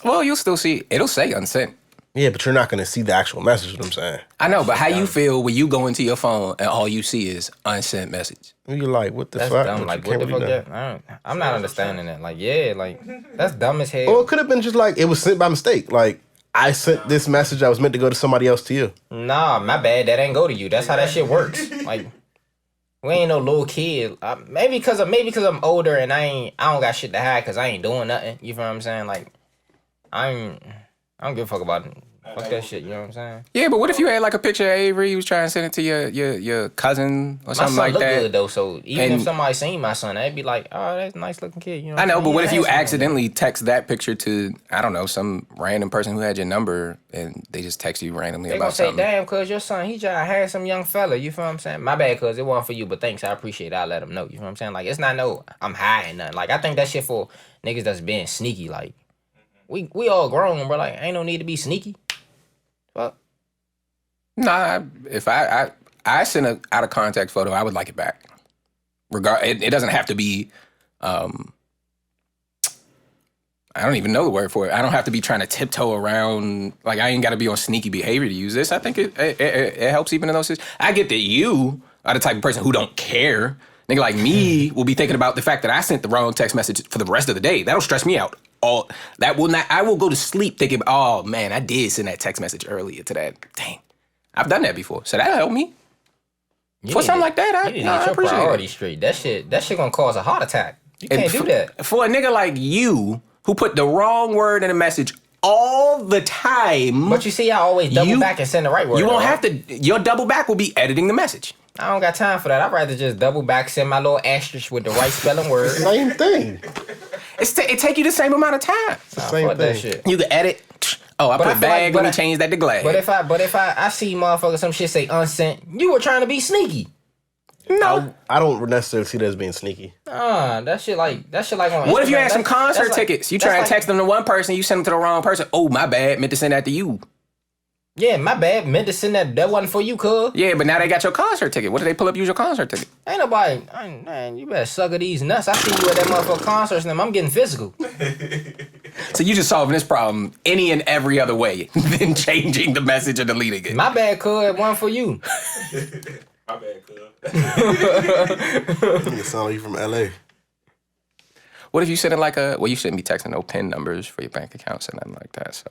Well, you'll still see. It'll say unsent. Yeah, but you're not going to see the actual message, what I'm saying. I know, but how you feel when you go into your phone and all you see is unsent message? You're like, what the That's fuck? dumb. But Like you what can't the fuck? really know. I'm not understanding that. Like yeah, like that's dumb as hell. Or it could have been just like, it was sent by mistake. Like, I sent this message. I was meant to go to somebody else to you. Nah, my bad. That ain't go to you. That's how that shit works. Like, we ain't no little kid. Maybe because I'm older and I don't got shit to hide because I ain't doing nothing. You feel what I'm saying? Like, I don't give a fuck about it. Fuck that shit, you know what I'm saying? Yeah, but what if you had like a picture of Avery, you was trying to send it to your cousin or something like that? My son look good though, so even if somebody seen my son, they'd be like, oh, that's a nice looking kid. You know I know, but what if you handsome. accidentally text that picture to, I don't know, some random person who had your number and they just text you randomly They about gonna say, something? damn, cuz your son, he just a handsome young fella. You feel what I'm saying? My bad, cuz it wasn't for you, but thanks, I appreciate it. I'll let him know. You feel what I'm saying? Like, it's not no, I'm hiding nothing. Like, I think that shit for niggas that's being sneaky. Like, we all grown, bro. Like, ain't no need to be sneaky. Fuck. Nah, if I send a out of contact photo, I would like it back. It doesn't have to be. I don't even know the word for it. I don't have to be trying to tiptoe around. Like, I ain't got to be on sneaky behavior to use this. I think it helps even in those situations. I get that you are the type of person who don't care. Nigga like me will be thinking about the fact that I sent the wrong text message for the rest of the day. That'll stress me out. I will go to sleep thinking, oh man, I did send that text message earlier to that. Dang, I've done that before, so that'll help me. For something like that, I appreciate priority it. straight. That shit gonna cause a heart attack. You can't do that. For a nigga like you who put the wrong word in a message all the time. But you see, I always double back and send the right word. You won't have to. Your double back will be editing the message. I don't got time for that. I'd rather just double back, send my little asterisk with the right spelling word. Same thing. It take you the same amount of time. Same thing. That shit. You can edit. Oh, I put bag. Let me change that to glad. But if I see motherfuckers some shit say unsent, you were trying to be sneaky. No, I don't necessarily see that as being sneaky. That shit like on Instagram. What if you had some concert tickets? You try and text them to one person, you send them to the wrong person. Oh, my bad. Meant to send that to you. Yeah, my bad. Meant to send that. That wasn't for you, cuz. Yeah, but now they got your concert ticket. What if they pull up use your concert ticket? Ain't nobody. Man, you better suck at these nuts. I see you at that motherfucking concerts and I'm getting physical. So you just solving this problem any and every other way than changing the message or deleting it. My bad, cuz. It wasn't for you. My bad, cuz. You sound like you from LA. What if you send it like you shouldn't be texting no PIN numbers for your bank accounts and nothing like that. So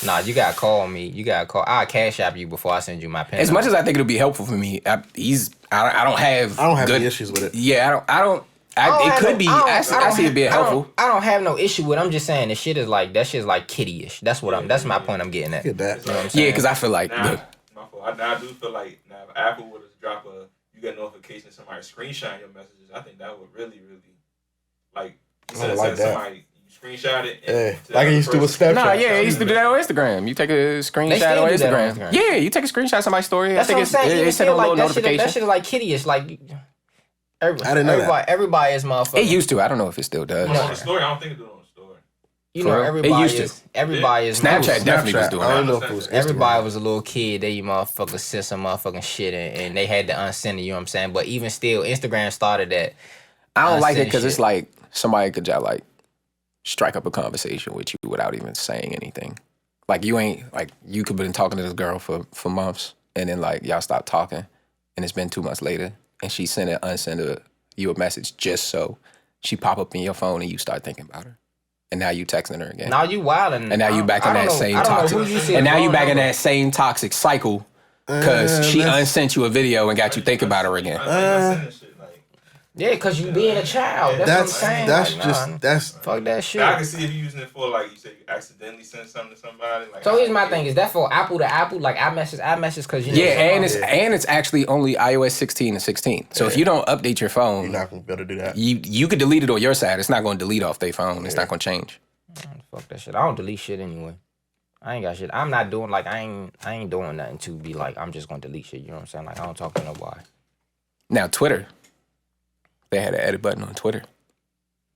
Nah, you gotta call me. I'll cash app you before I send you my PIN. As much as I think it'll be helpful for me, I don't have good any issues with it. Yeah, it could be. I see it being helpful. I don't have no issue with it. I'm just saying that shit's like kiddie-ish. That's my point I'm getting at. Get that. You know what I'm saying? Yeah, because I feel like My fault. I do feel like now if Apple would have dropped you get a notification somebody screenshot your messages, I think that would really, really like instead of like that. somebody you screenshot it. Like I used to with Snapchat. Nah, yeah, I used to do that on Instagram. You take a screenshot on Instagram. Yeah, you take a screenshot of somebody's story. That's I think what I'm saying. it sent a little that notification. shit is like kiddie-ish. Like I didn't know that. Everybody is motherfucker. It used to. I don't know if it still does. On the story, I don't think it do it on the story. You know, everybody is Snapchat definitely was doing I don't that. know if it was Everybody was a little kid. They motherfuckers sent some motherfucking shit and they had to unsend it. You know what I'm saying? But even still, Instagram started that. I don't like it because shit. it's like somebody could just like strike up a conversation with you without even saying anything. Like you could have been talking to this girl for months and then like y'all stopped talking and it's been 2 months later and she unsend you a message just so she pop up in your phone and you start thinking about her. And now you texting her again. Now you wilding. And now you back in that same toxic. And now you back in that same toxic cycle because she unsent you a video and got you thinking about her again. Yeah, because you being a child. That's what I'm saying. That's fuck that shit. I can see if you using it for like you say you accidentally send something to somebody. Like, so here's my thing: is that for Apple to Apple? Like iMessage, because you know. Yeah, and it's actually only iOS 16 and 16. So if you don't update your phone, you're not gonna be able to do that. You could delete it on your side. It's not going to delete off their phone. It's not going to change. Fuck that shit. I don't delete shit anyway. I ain't got shit. I'm not doing like I ain't doing nothing to be like I'm just gonna delete shit. You know what I'm saying? Like I don't talk to nobody. Now Twitter. They had an edit button on Twitter.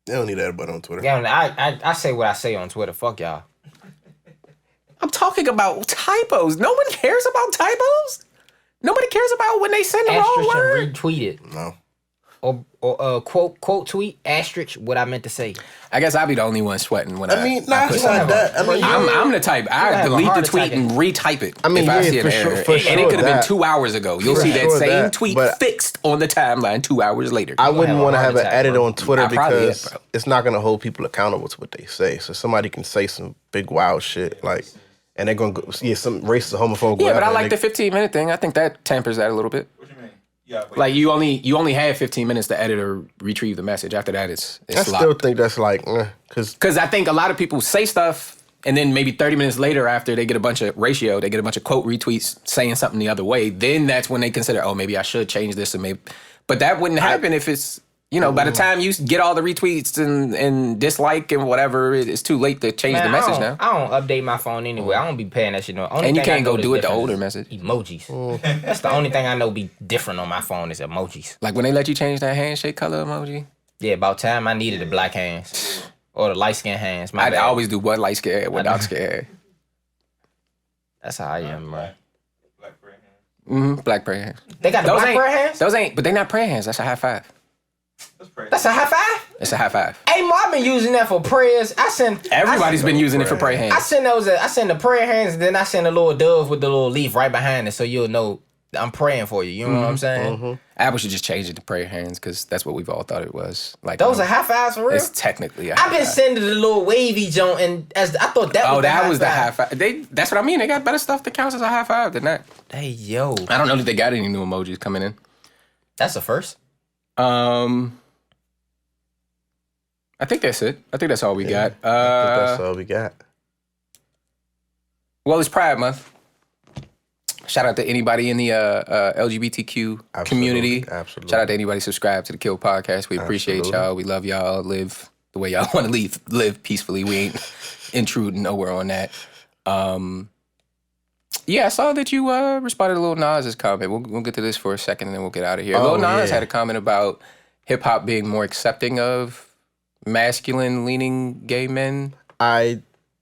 They don't need an edit button on Twitter. Yeah, I say what I say on Twitter. Fuck y'all. I'm talking about typos. No one cares about typos. Nobody cares about when they send the wrong word. And retweet it. No. Or quote tweet asterisk what I meant to say. I guess I'll be the only one sweating when I not like that. I mean, I'm the type. I delete the tweet and retype it. I mean, if I see an error. And it could have been 2 hours ago. You'll see that same tweet fixed on the timeline 2 hours later. I wouldn't want to have an edit on Twitter because it's not going to hold people accountable to what they say. So somebody can say some big wild shit like, and they're gonna go, some racist, homophobe. Yeah, but I like the 15-minute thing. I think that tampers that a little bit. What you mean? Yeah, like you only have 15 minutes to edit or retrieve the message. After that, it's I still think that's like because I think a lot of people say stuff and then maybe 30 minutes later, after they get a bunch of quote retweets saying something the other way. Then that's when they consider, oh, maybe I should change this, and but that wouldn't happen if it's. By the time you get all the retweets and dislike and whatever, it's too late to change the message now. I don't update my phone anyway. I don't be paying that shit no. And you can't go do it the older message. Emojis. That's the only thing I know be different on my phone is emojis. Like when they let you change that handshake color emoji? Yeah, about time I needed the black hands. Or the light skin hands. I always do one light skin, one dark skin. That's how I am, bro. Black prayer hands. Black prayer hands. They got the black prayer hands? But they not prayer hands. That's a high five. That's a high five? It's a high five. Hey, Mo, I've been using that for prayers. Everybody's been using it for prayer hands. I send the prayer hands, and then I send a little dove with the little leaf right behind it, so you'll know I'm praying for you. You know what I'm saying? Apple should just change it to prayer hands because that's what we've all thought it was. Like those are high fives for real. It's technically a high I've been five. sending the little wavy joint, and I thought that was the high five. That's what I mean. They got better stuff that counts as a high five than that. Hey yo, I don't know that they got any new emojis coming in. That's the first. I think that's it. I think that's all we got. I think that's all we got. Well, it's Pride Month. Shout out to anybody in the LGBTQ community. Absolutely. Shout out to anybody subscribed to the Kill Podcast. We appreciate y'all. We love y'all. Live the way y'all want to live peacefully. We ain't intruding nowhere on that. Yeah, I saw that you responded to Lil Nas's comment. We'll get to this for a second and then we'll get out of here. Lil Nas had a comment about hip hop being more accepting of masculine-leaning gay men.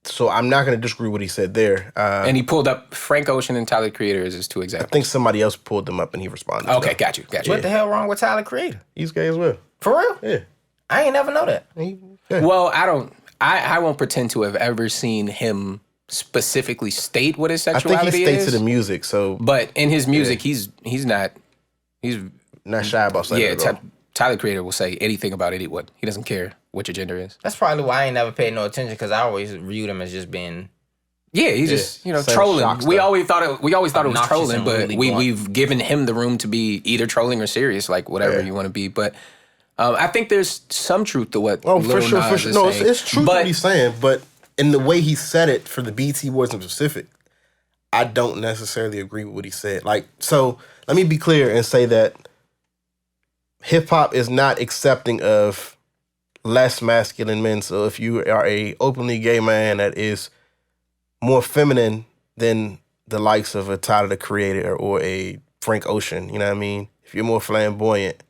So I'm not going to disagree with what he said there. And he pulled up Frank Ocean and Tyler the Creator as his two examples. I think somebody else pulled them up and he responded. Okay, got you. What the hell wrong with Tyler the Creator? He's gay as well. For real? Yeah. I ain't never know that. Well, I won't pretend to have ever seen him specifically state what his sexuality is. I think he states it in music, so. But in his music, he's not shy about saying it at all. Tyler the Creator will say anything about anyone. He doesn't care what your gender is. That's probably why I ain't never paid no attention because I always viewed him as just being. Yeah, he's just trolling. We always thought it was trolling, but we've given him the room to be either trolling or serious, like whatever you want to be. But I think there's some truth to what. Oh, for sure. No, saying. It's true what he's saying, but in the way he said it for the BT Awards in specific, I don't necessarily agree with what he said. Like, so let me be clear and say that hip hop is not accepting of less masculine men. So if you are a openly gay man that is more feminine than the likes of a Tyler the Creator or a Frank Ocean, you know what I mean? If you're more flamboyant,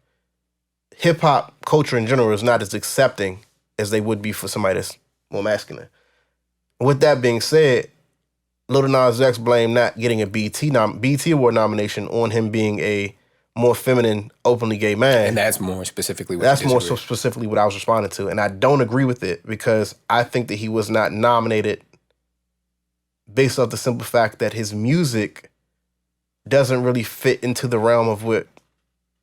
hip hop culture in general is not as accepting as they would be for somebody that's more masculine. With that being said, Lil Nas X blamed not getting a BT Award nomination on him being a more feminine, openly gay man. And that's more specifically what I was responding to. And I don't agree with it because I think that he was not nominated based off the simple fact that his music doesn't really fit into the realm of what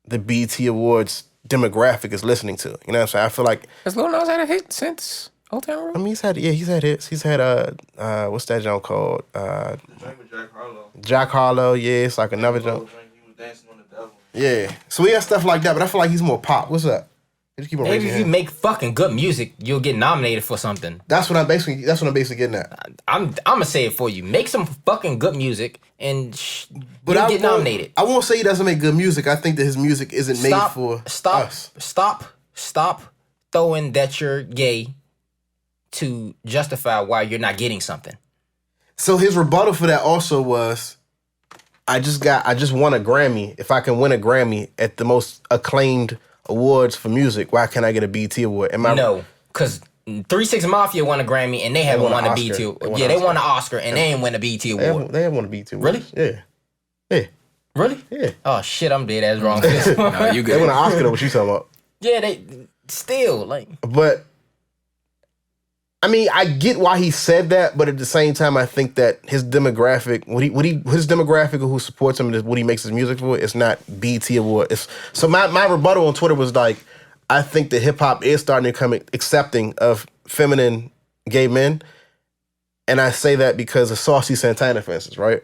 the BET Awards demographic is listening to. You know what I'm saying? I feel like... Has Lil Nas had a hit since Old Town Road? I mean, he's had hits. He's had, what's that joint called? The joint with Jack Harlow. Jack Harlow, yeah, it's like another joint. He was dancing on the devil. Yeah. So he has stuff like that, but I feel like he's more pop. What's up? Just keep on Maybe if you make fucking good music, you'll get nominated for something. That's what I'm basically getting at. I'm gonna say it for you. Make some fucking good music and you'll get nominated. I won't say he doesn't make good music. I think that his music isn't made for us. Stop throwing that you're gay to justify why you're not getting something. So his rebuttal for that also was, I just won a Grammy. If I can win a Grammy at the most acclaimed awards for music, why can't I get a BET award? No, because 3 6 Mafia won a Grammy and they haven't won a BET award. Yeah, they won an Oscar and they ain't win a BET award. They haven't won a BET award. Really? Yeah. Really? Yeah. Oh shit, I'm dead ass wrong. No, you good. They won an Oscar though, what you talking about? Yeah, they still like. But I mean, I get why he said that, but at the same time, I think that his demographic, his demographic of who supports him and what he makes his music for, it's not BET award. So my rebuttal on Twitter was like, I think that hip hop is starting to become accepting of feminine gay men. And I say that because of Saucy Santana, for instance, right?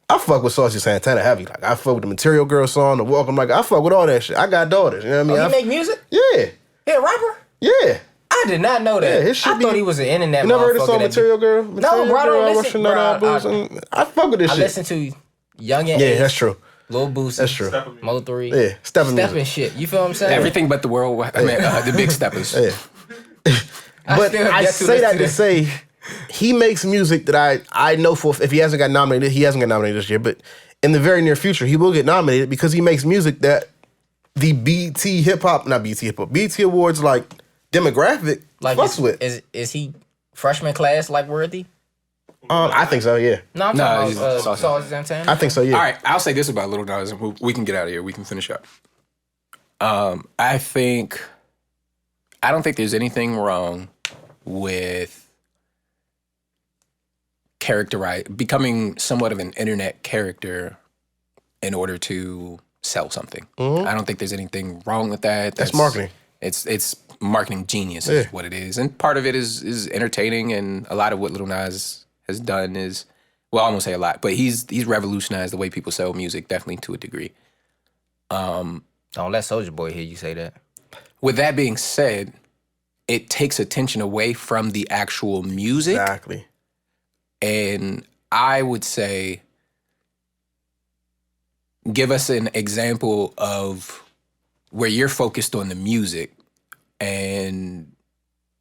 I fuck with Saucy Santana heavy. Like, I fuck with the Material Girl song, the Welcome. Like, I fuck with all that shit. I got daughters, you know what I mean? Oh, he make music? Yeah. He a rapper? Yeah. I did not know that. Yeah, his shit I thought he was an internet You never heard the song motherfucker that Material Girl? Material No, bro, I Girl, don't Russian listen. Nut Bro, Out Boots. I fuck with this I shit. listen to Young and Yeah, Ace, that's true. Lil Boosie. That's true. Mo 3. Yeah, stepping Stepping shit. You feel what I'm saying? Everything but the world. I mean, the big steppers. Yeah. But still have I yet to say that listen to say he makes music that I know for if he hasn't got nominated, he hasn't got nominated this year, but in the very near future, he will get nominated because he makes music that the BT Awards like demographic like fucks with. Is he freshman class like worthy? I think so, yeah. No, I'm No, talking he's about Saucy. Saucy Santana. I think so, yeah. All right, I'll say this about Little Nas, and we can get out of here. We can finish up. I don't think there's anything wrong with becoming somewhat of an internet character in order to sell something. I don't think there's anything wrong with that. That's marketing. It's marketing genius is what it is. And part of it is entertaining, and a lot of what Lil Nas has done is, well, I won't say a lot, but he's revolutionized the way people sell music, definitely to a degree. Don't let Soulja Boy hear you say that. With that being said, it takes attention away from the actual music. Exactly. And I would say, give us an example of where you're focused on the music and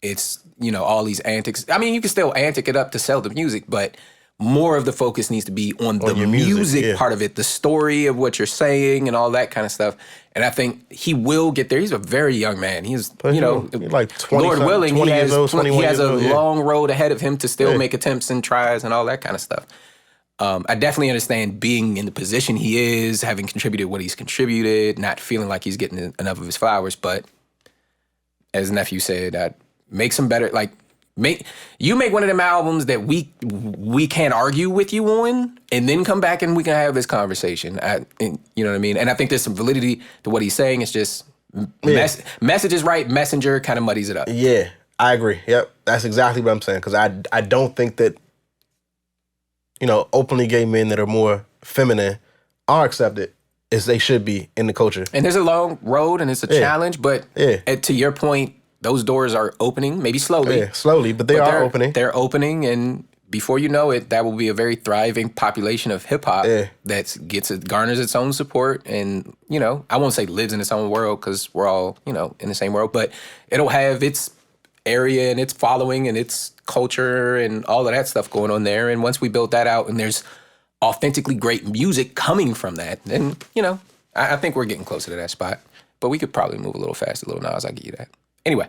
it's, all these antics. I mean, you can still antic it up to sell the music, but more of the focus needs to be on the your music part of it, the story of what you're saying and all that kind of stuff. And I think he will get there. He's a very young man. He's, He's like 20 Lord willing, 20 he years has, old, 21 he has years a old, yeah. long road ahead of him to still Yeah. make attempts and tries and all that kind of stuff. I definitely understand being in the position he is, having contributed what he's contributed, not feeling like he's getting enough of his flowers. But as Nephew said, make some better, make one of them albums that we can't argue with you on, and then come back and we can have this conversation. You know what I mean? And I think there's some validity to what he's saying. It's just message is right, messenger kind of muddies it up. Yeah, I agree. Yep, that's exactly what I'm saying. Because I don't think that openly gay men that are more feminine are accepted as they should be in the culture. And there's a long road, and it's a challenge. But to your point, those doors are opening, maybe slowly. Yeah, slowly, but they're opening. They're opening, and before you know it, that will be a very thriving population of hip hop that garners its own support, and I won't say lives in its own world because we're all in the same world, but it'll have its area and its following and its culture and all of that stuff going on there. And once we build that out, and there's authentically great music coming from that, then I think we're getting closer to that spot. But we could probably move a little faster, Lil Nas. I'll give you that. Anyway,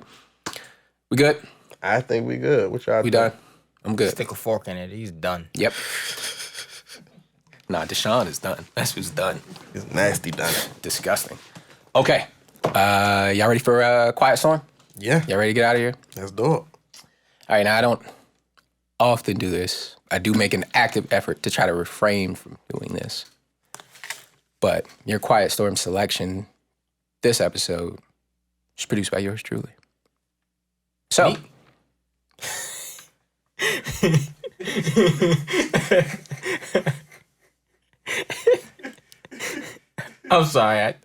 we good? I think we good. What y'all We done? I'm good. Stick a fork in it. He's done. Yep. Nah, Deshaun is done. That's who's done. It's nasty done. Disgusting. Okay. Y'all ready for Quiet Storm? Yeah. Y'all ready to get out of here? Let's do it. All right, now I don't often do this. I do make an active effort to try to refrain from doing this. But your Quiet Storm selection this episode is produced by yours truly. So, I'm sorry.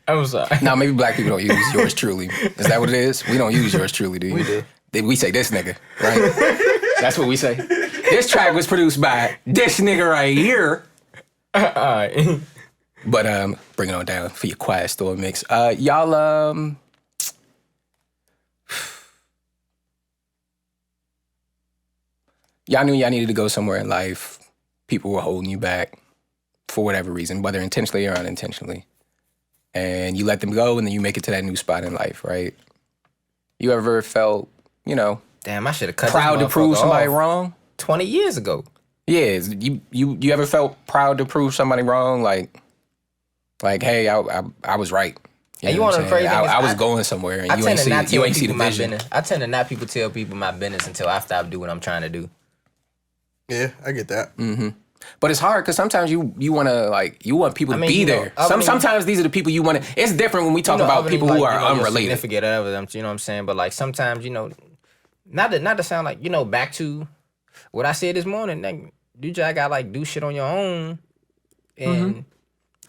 I'm sorry. now maybe black people don't use yours truly. Is that what it is? We don't use yours truly, do you? We do. We say this nigga, right? That's what we say. This track was produced by this nigga right here. All right. But bring it on down for your Quiet Storm mix. Y'all y'all knew y'all needed to go somewhere in life. People were holding you back for whatever reason, whether intentionally or unintentionally. And you let them go, and then you make it to that new spot in life, right? You ever felt, Damn, I should have cut proud this to prove motherfucker somebody off wrong? 20 years ago. Yeah, you ever felt proud to prove somebody wrong? Like hey, I was right. And you want to know the crazy thing is I was going somewhere, and you ain't see the vision. I tend to not people tell people my business until I stop doing what I'm trying to do. Yeah, I get that. Mm-hmm. But it's hard because sometimes you want to you want people to be there. Sometimes these are the people you want to. It's different when we talk about people who are unrelated. Significant other, you know what I'm saying? But sometimes not to sound like back to what I said this morning, like, you just gotta do shit on your own and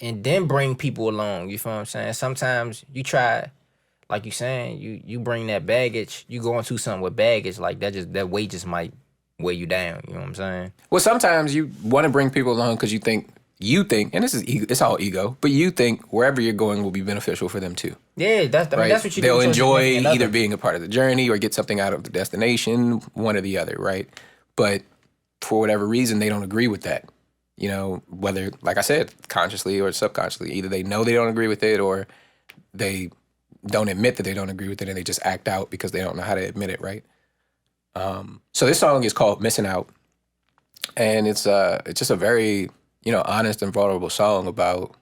then bring people along. You feel what I'm saying? Sometimes you try, like you saying, you bring that baggage, you go into something with baggage, like that weight just might weigh you down. You know what I'm saying? Well, sometimes you want to bring people along because you think, and this is it's all ego, but you think wherever you're going will be beneficial for them too. Yeah, that's what you do. They'll enjoy either being a part of the journey or get something out of the destination, one or the other, right? But for whatever reason, they don't agree with that. You know, whether, like I said, consciously or subconsciously, either they know they don't agree with it or they don't admit that they don't agree with it and they just act out because they don't know how to admit it, right? So this song is called "Missing Out," and it's just a very, honest and vulnerable song about,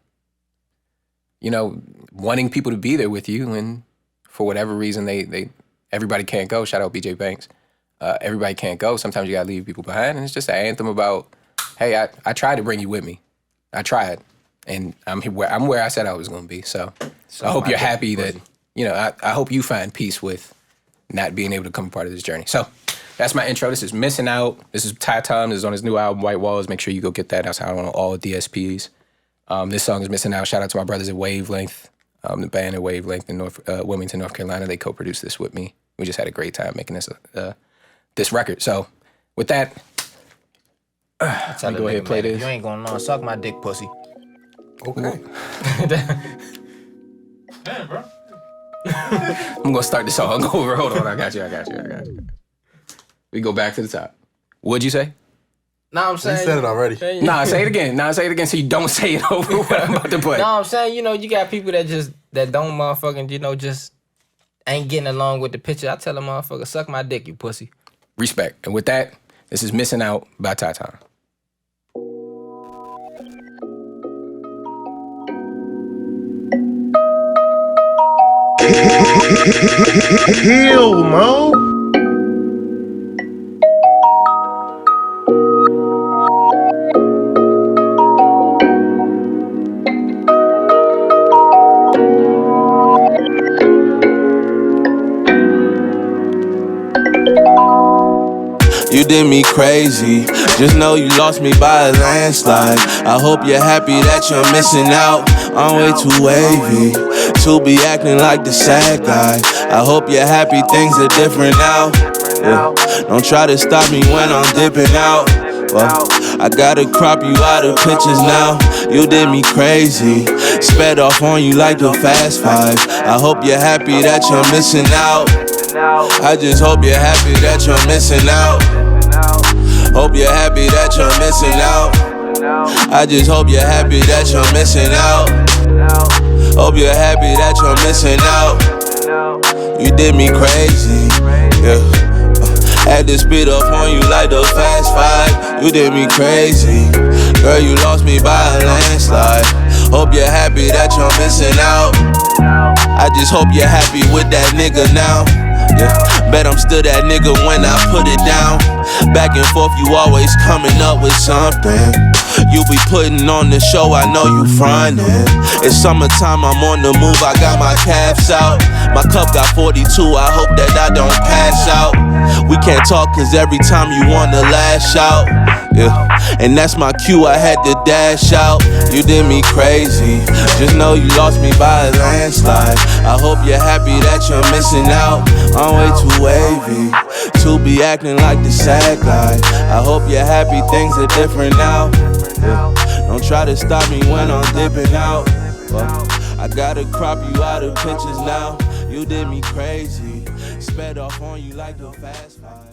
wanting people to be there with you, and for whatever reason everybody can't go. Shout out BJ Banks. Everybody can't go. Sometimes you gotta leave people behind, and it's just an anthem about, hey, I tried to bring you with me. I tried, and I'm where I said I was gonna be. So I hope you're happy that, I hope you find peace with not being able to become a part of this journey. So that's my intro. This is Missing Out. This is Thom. This is on his new album, White Walls. Make sure you go get that. That's out on all DSPs. This song is Missing Out. Shout out to my brothers at Wavelength, the band at Wavelength in Wilmington, North Carolina. They co-produced this with me. We just had a great time making this record. So with that, let me go ahead and play this. You ain't gonna suck my dick, pussy. Okay. Damn, bro. I'm gonna start the song over. Hold on, I got you. We go back to the top. What'd you say? No, I'm saying. You said it already. Say it again so you don't say it over what I'm about to play. No, I'm saying, you got people that don't motherfucking, just ain't getting along with the picture. I tell a motherfucker, suck my dick, you pussy. Respect. And with that, this is Missing Out by Thom. Heal, Mo. You did me crazy, just know you lost me by a landslide. I hope you're happy that you're missing out. I'm way too wavy to be acting like the sad guy. I hope you're happy things are different now. Yeah. Don't try to stop me when I'm dipping out. Well, I gotta crop you out of pictures now. You did me crazy, sped off on you like the Fast Five. I hope you're happy that you're missing out. I just hope you're happy that you're missing out. Hope you're happy that you're missing out. I just hope you're happy that you're missing out. Hope you're happy that you're missing out. You did me crazy, yeah. Had to speed up on you like the Fast Five. You did me crazy, girl, you lost me by a landslide. Hope you're happy that you're missing out. I just hope you're happy with that nigga now. Yeah, bet I'm still that nigga when I put it down. Back and forth, you always coming up with something. You be putting on the show, I know you frontin'. It's summertime, I'm on the move, I got my calves out. My cup got 42, I hope that I don't pass out. We can't talk cause every time you wanna lash out. Yeah, and that's my cue, I had to dash out. You did me crazy, just know you lost me by a landslide. I hope you're happy that you're missing out. I'm way too wavy to be acting like the sad guy. I hope you're happy things are different now. Yeah. Don't try to stop me when I'm dipping out. Well, I gotta crop you out of pictures now. You did me crazy, sped off on you like the Fast Five.